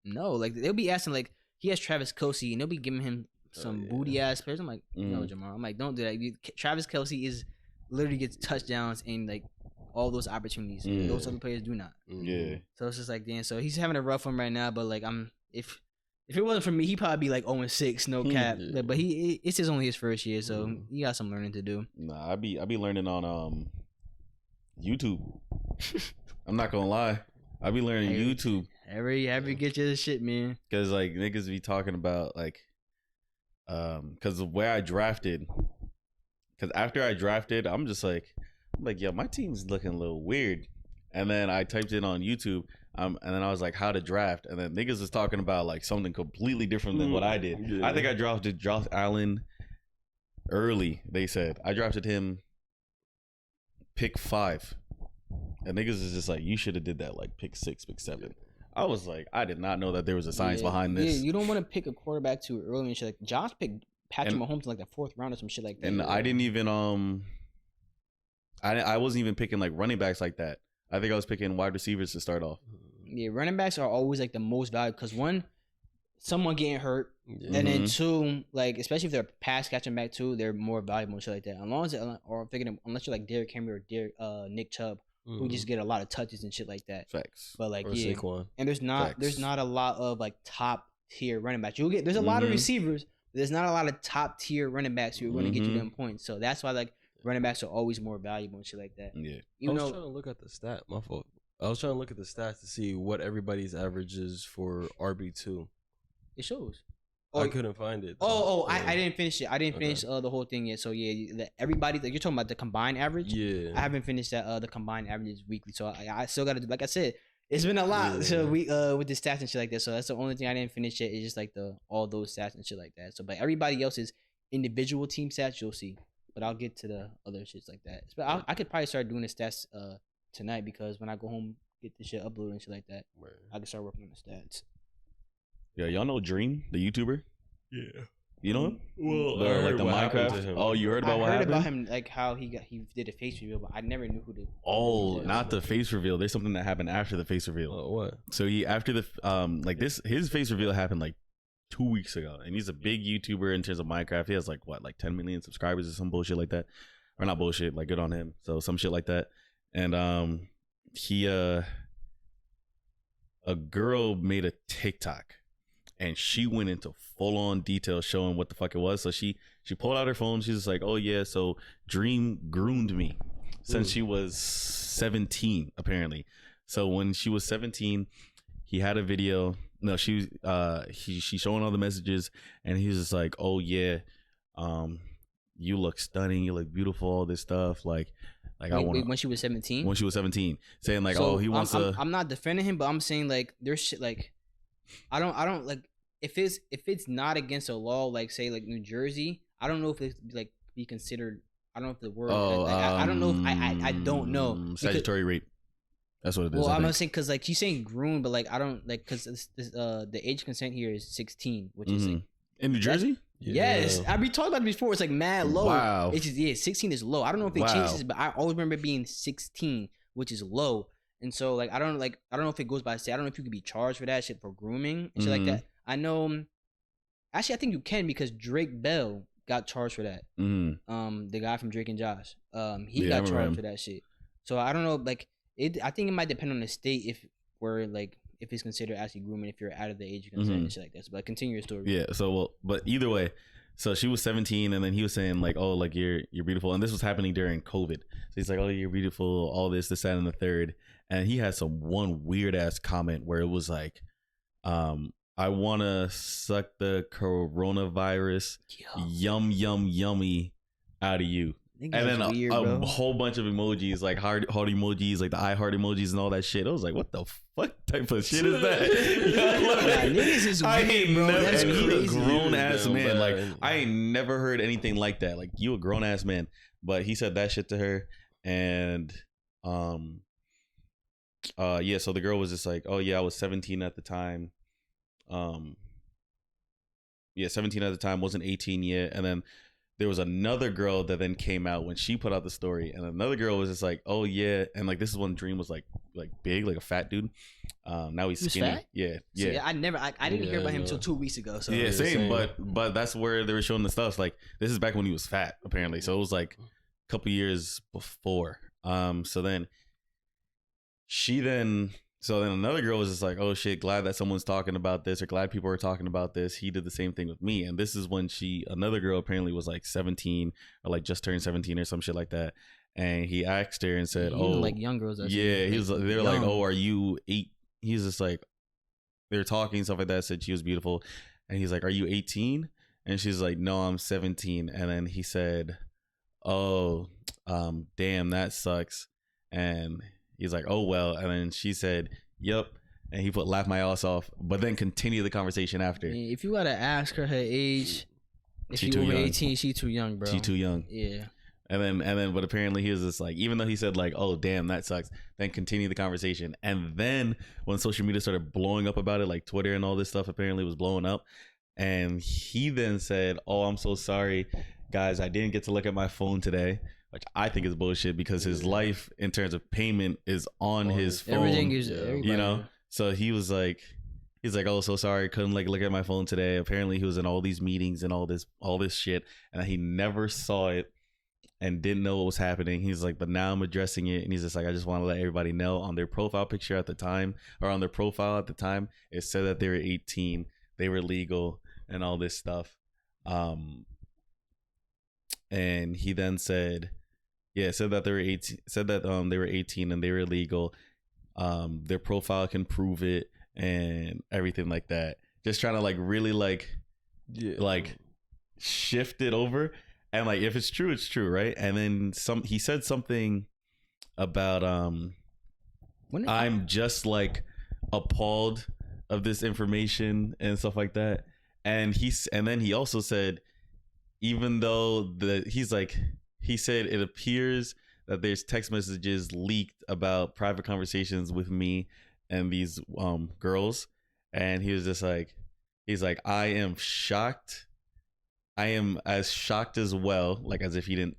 no. Like they'll be asking like he has Travis Kelce and they'll be giving him some booty ass players. I'm like, no, Jamal. I'm like, don't do that. Travis Kelce is. Literally gets touchdowns and like all those opportunities. Those other players do not. Yeah. So it's just like damn. So he's having a rough one right now. But like if it wasn't for me, he'd probably be like 0-6, no cap. But it's just only his first year, so he got some learning to do. Nah, I be learning on YouTube. I'm not gonna lie. I be learning YouTube. Every get your shit, man. Cause like niggas be talking about like, cause the way I drafted. Because after I drafted, I'm like, yo, my team's looking a little weird. And then I typed in on YouTube, and then I was like, how to draft. And then niggas was talking about like something completely different than what I did. Yeah. I think I drafted Josh Allen early, they said. I drafted him pick 5. And niggas is just like, you should have did that like pick 6, pick 7. I was like, I did not know that there was a science behind this. Yeah, you don't want to pick a quarterback too early and shit. Like Josh picked Patrick Mahomes in like the 4th round or some shit like that. And I didn't even I wasn't even picking like running backs like that. I think I was picking wide receivers to start off. Yeah, running backs are always like the most valuable because one, someone getting hurt, and then two, like especially if they're pass catching back too, they're more valuable and shit like that. Unless you're like Derrick Henry or Nick Chubb, who just get a lot of touches and shit like that. Facts. But like or Saquon. And there's not a lot of like top tier running backs. There's a lot of receivers. There's not a lot of top tier running backs who are going to get you them points. So that's why like running backs are always more valuable and shit like that. Yeah. I was trying to look at the stat. My fault. I was trying to look at the stats to see what everybody's average is for RB2. It shows. I couldn't find it. I didn't finish it. I didn't finish the whole thing yet. So yeah, everybody like you're talking about the combined average. Yeah. I haven't finished that. The combined average is weekly. So I still got to do. Like I said, it's been a lot. So we with the stats and shit like that. So that's the only thing I didn't finish yet. Is just like all those stats and shit like that. So but everybody else's individual team stats you'll see. But I'll get to the other shits like that. But I could probably start doing the stats tonight because when I go home get the shit uploaded and shit like that, I can start working on the stats. Yeah, y'all know Dream, the YouTuber? Yeah. You know him? Well, like the Minecraft. Oh, you heard about what happened? I heard about him, like how he did a face reveal, but I never knew who the. Oh, not the face reveal. There's something that happened after the face reveal. Oh, what? So after the his face reveal happened like 2 weeks ago, and he's a big YouTuber in terms of Minecraft. He has like 10 million subscribers or some bullshit like that, or not bullshit, like good on him. So some shit like that, and he a girl made a TikTok. And she went into full-on detail showing what the fuck it was. So she pulled out her phone. She's just like, oh, yeah, so Dream groomed me since she was 17, apparently. So when she was 17, he had a video. No, she's showing all the messages. And he was just like, oh, yeah, you look stunning. You look beautiful, all this stuff. Like I want when she was 17? When she was 17. Saying like, so he wants to. I'm not defending him, but I'm saying like there's shit like. I don't like if it's not against the law, like say like New Jersey. I don't know if it's like be considered. I don't know if the word. I don't know if I don't know. Statutory rape. That's what it is. Well, I'm not saying because like she's saying groom, but like I don't like because the age consent here is 16, which is like in New Jersey. Yes, I be talking about it before. It's like mad low. Wow. It's just 16 is low. I don't know if they changed this, but I always remember it being 16, which is low. And so like I don't know if it goes by say I don't know if you could be charged for that shit for grooming and shit like that. I know. Actually, I think you can because Drake Bell got charged for that. The guy from Drake and Josh. He got charged for that shit. So I don't know. Like I think it might depend on the state if it's considered actually grooming if you're out of the age of consent and shit like that. So, but continue your story. Yeah. So but either way, so she was 17, and then he was saying like, oh, like you're beautiful, and this was happening during COVID. So he's like, oh, you're beautiful, all this, that, and the third, and he had one weird ass comment where it was like, I want to suck the coronavirus, yummy out of you. And then a whole bunch of emojis, like heart emojis, like the I heart emojis and all that shit. I was like, what the fuck type of shit is that? Niggas is weird, bro. That's crazy. A grown ass man. Like, I ain't never heard anything like that. Like, you a grown ass man. But he said that shit to her. And, yeah, so the girl was just like, oh, yeah, I was 17 at the time. 17 at the time, wasn't 18 yet. And then there was another girl that then came out when she put out the story, and another girl was just like, oh yeah, and like this is when Dream was like big, like a fat dude. Now he's skinny. Fat? Yeah. See, I didn't hear about him until 2 weeks ago. So yeah, same. But that's where they were showing the stuff. Like, this is back when he was fat, apparently. So it was like a couple years before. So then another girl was just like, oh shit, glad that someone's talking about this, or glad people are talking about this. He did the same thing with me. And this is when another girl apparently was like 17 or like just turned 17 or some shit like that. And he asked her and said, oh, like young girls. Yeah, they were like, oh, are you 8? He's just like, they were talking, stuff like that, said she was beautiful. And he's like, are you 18? And she's like, no, I'm 17. And then he said, oh, damn, that sucks. And he's like, oh, well. And then she said, yep. And he laugh my ass off, but then continue the conversation after. I mean, if you got to ask her age, if she over 18, she too young, bro. She too young. Yeah. And then, but apparently he was just like, even though he said like, oh, damn, that sucks, then continue the conversation. And then when social media started blowing up about it, like Twitter and all this stuff apparently was blowing up. And he then said, oh, I'm so sorry, guys, I didn't get to look at my phone today. Which I think is bullshit because his life in terms of payment is on his phone. Everything is, everybody. You know? So he's like, oh, so sorry, couldn't like look at my phone today. Apparently he was in all these meetings and all this shit, and he never saw it and didn't know what was happening. He's like, but now I'm addressing it, and he's just like, I just want to let everybody know on their profile picture at the time, or on their profile at the time, it said that they were 18, they were legal, and all this stuff. And he then said, yeah, said that they were 18, they were 18 and they were legal. Their profile can prove it and everything like that. Just trying to like really like shift it over, and like if it's true, it's true, right? And then he said something about I'm just like appalled of this information and stuff like that. And then he also said, even though he said it appears that there's text messages leaked about private conversations with me and these girls, and he was just like, he's like, I am shocked. I am as shocked as well, like as if he didn't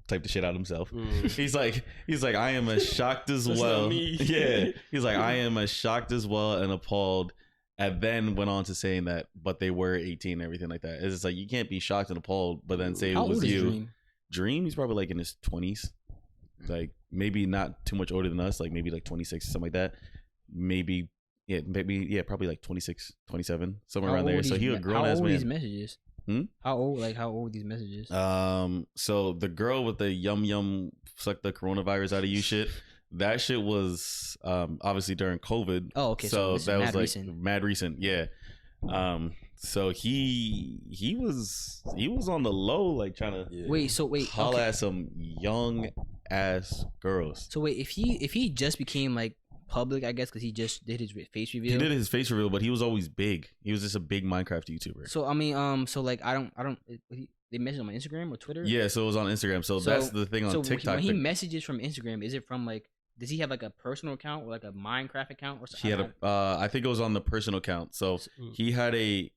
type the shit out himself. He's like, I am as shocked as well. Yeah, he's like, I am as shocked as well and appalled. And then went on to saying that, but they were 18 and everything like that. It's just like, you can't be shocked and appalled, but then say it was you. Dream, he's probably like in his 20s, like maybe not too much older than us, like maybe like 26 or something like that. Maybe probably like 26, 27, somewhere around there. So he a grown ass man. How old these messages? How old were these messages? So the girl with the yum suck the coronavirus out of you shit, that shit was obviously during COVID. Oh, okay. So that was like mad recent. Yeah. So he was on the low, like trying to holla at some young ass girls. So wait, if he just became like public, I guess, because he just did his face reveal. He did his face reveal, but he was always big. He was just a big Minecraft YouTuber. So I mean, so like I don't. They messaged on my Instagram or Twitter. Yeah, so it was on Instagram. So that's the thing on TikTok. When he messages from Instagram, is it from like? Does he have like a personal account or like a Minecraft account or something? He had I think it was on the personal account. So he had a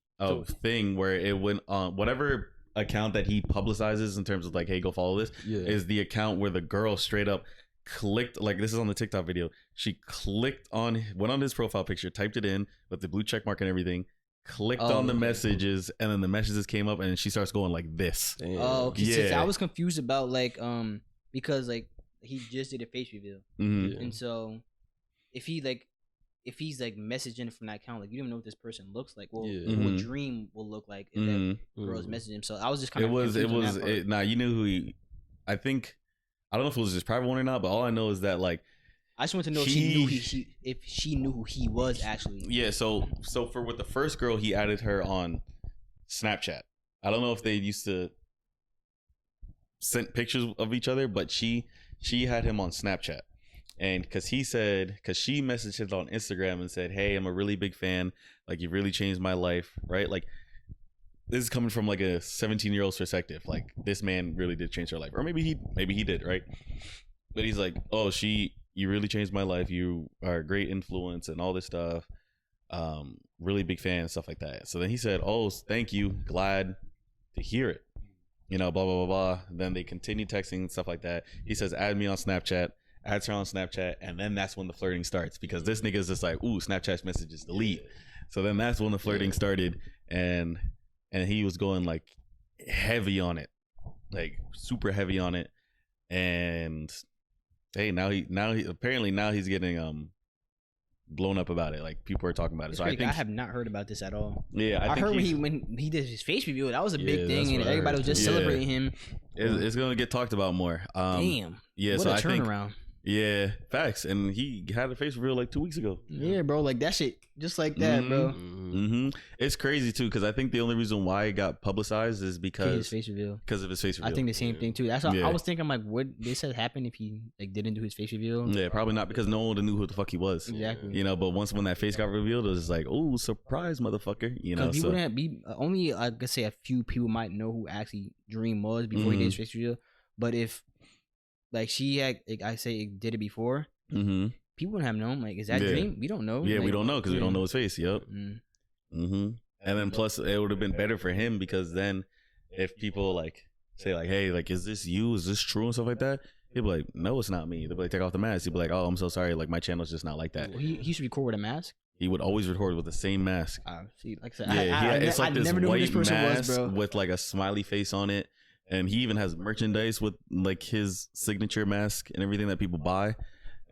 thing where it went on whatever account that he publicizes in terms of like, hey, go follow this, is the account where the girl straight up clicked, like this is on the TikTok video. She went on his profile picture, typed it in with the blue check mark and everything, clicked on the messages, and then the messages came up, and she starts going like this. Damn. Oh, okay. Yeah. I was confused about like because like he just did a face reveal, and so if he's like messaging from that account, like you don't even know what this person looks like. Well, what Dream will look like if that girl's messaging him. So I was just kind of you knew who he. I think I don't know if it was his private one or not, but all I know is that like I just want to know if she knew who he was actually. Yeah. So for with the first girl, he added her on Snapchat. I don't know if they used to send pictures of each other, but she had him on Snapchat. And because she messaged him on Instagram and said, hey, I'm a really big fan. Like, you really changed my life, right? Like, this is coming from like a 17-year-old's perspective. Like, this man really did change her life. Or maybe he did, right? But he's like, oh, you really changed my life. You are a great influence and all this stuff. Really big fan and stuff like that. So then he said, oh, thank you. Glad to hear it. You know, blah, blah, blah, blah. Then they continue texting and stuff like that. He says, add me on Snapchat. Adds her on Snapchat, and then that's when the flirting starts, because this nigga is just like, ooh, Snapchat messages delete. So then that's when the flirting started, and he was going like heavy on it, like super heavy on it. And hey, now he's getting blown up about it. Like, people are talking about it. So I think I have not heard about this at all. Yeah, I heard when he did his face review, that was a big thing, and everybody was just celebrating him. It's gonna get talked about more. Damn. Yeah. What so a I think turnaround. Yeah, facts. And he had a face reveal like 2 weeks ago. Yeah, bro. Like that shit, just like that, bro. It's crazy too, because I think the only reason why it got publicized is because his face reveal. Because of his face reveal. I think the same thing too. That's what I was thinking. I'm like, would this have happened if he like didn't do his face reveal? Yeah, probably not, because no one would have knew who the fuck he was. Exactly. You know, but when that face got revealed, it was just like, oh, surprise, motherfucker. You know, so wouldn't be only I could say a few people might know who actually Dream was before he did his face reveal. But if like she had, like I say, did it before, people wouldn't have known. Like, is that Dream? We don't know. Yeah, like, we don't know because we don't know his face. Yep. And then plus, it would have been better for him, because then if people like say like, hey, like, is this you? Is this true and stuff like that? He'd be like, no, it's not me. They'd be like, take off the mask. He'd be like, oh, I'm so sorry. Like, my channel's just not like that. He should record with a mask. He would always record with the same mask. See, like I said, it's like this white mask was, bro. with like a smiley face on it. And he even has merchandise with like his signature mask and everything that people buy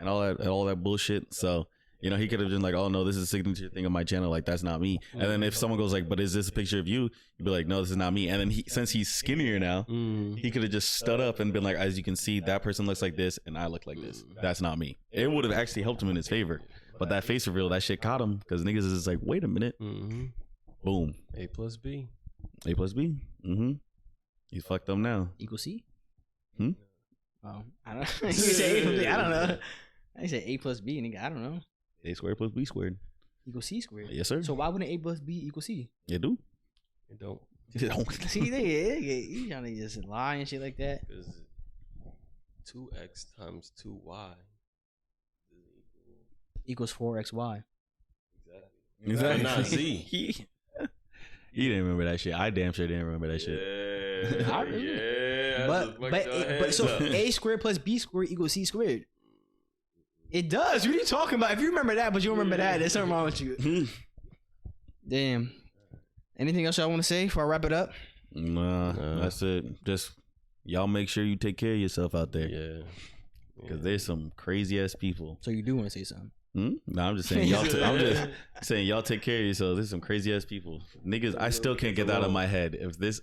and all that bullshit. So, you know, he could have been like, oh no, this is a signature thing on my channel. Like, that's not me. And then if someone goes like, but is this a picture of you? You'd be like, no, this is not me. And then since he's skinnier now, he could have just stood up and been like, as you can see, that person looks like this and I look like this. That's not me. It would have actually helped him in his favor. But that face reveal, that shit caught him, because niggas is like, wait a minute. Boom. A+B. A+B. He's fucked up now. Equal C? Oh, I don't know. You say A+B. I don't know. I said A+B, nigga. I don't know. A squared plus B squared equals C squared. Yes, sir. So why wouldn't A+B equal C? It do. It don't. See, they trying to just lie and shit like that. Because 2x times 2y equals 4xy. Exactly. Not Z. You didn't remember that shit. I damn sure didn't remember that shit. Yeah. But so A squared plus B squared equals C squared. It does. What are you talking about? If you remember that, but you don't remember that, there's something wrong with you. Damn. Anything else y'all want to say before I wrap it up? Nah, that's it. Just y'all make sure you take care of yourself out there. Yeah. Because there's some crazy ass people. So you do want to say something? No, I'm just saying y'all. I'm just saying y'all take care of yourselves. There's some crazy ass people, niggas. I still can't get that out of my head. If there's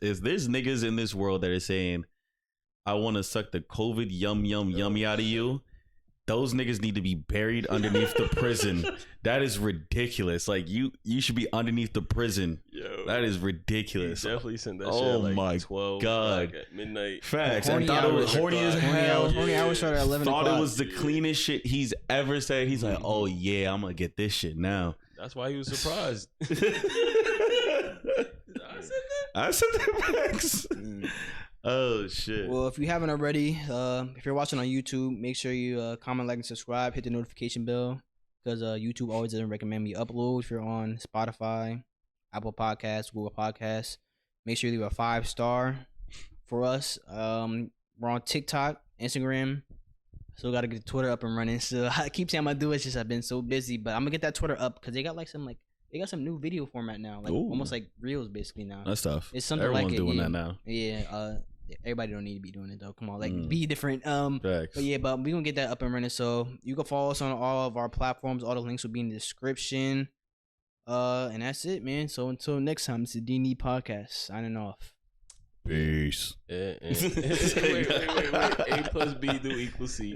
niggas in this world that are saying, "I want to suck the COVID yummy out of you," those niggas need to be buried underneath the prison. That is ridiculous. Like you should be underneath the prison. Yo, that is ridiculous. Definitely sent that shit. Oh like my 12, god, like at midnight. Facts. I thought it was horny as hell. Horny hours started at 11 o'clock. Thought it was the cleanest shit he's ever said. He's like, oh yeah, I'm gonna get this shit now. That's why he was surprised. I said that, Max. Oh shit. Well, if you haven't already, if you're watching on YouTube, make sure you comment, like, and subscribe. Hit the notification bell, because YouTube always doesn't recommend me upload. If you're on Spotify, Apple Podcasts, Google Podcasts. Make sure you leave a 5-star for us. We're on TikTok, Instagram. Still got to get Twitter up and running. So I keep saying I'm gonna do it. It's just I've been so busy, but I'm gonna get that Twitter up because they got some new video format now, like almost like reels basically now. That's tough. It's something everyone's like doing that now. Yeah. Everybody don't need to be doing it though. Come on, like be different. But we gonna get that up and running. So you can follow us on all of our platforms. All the links will be in the description. And that's it, man. So until next time, it's the D&D podcast signing off. Peace. Wait. A plus B do equal C.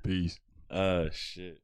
Peace. Shit.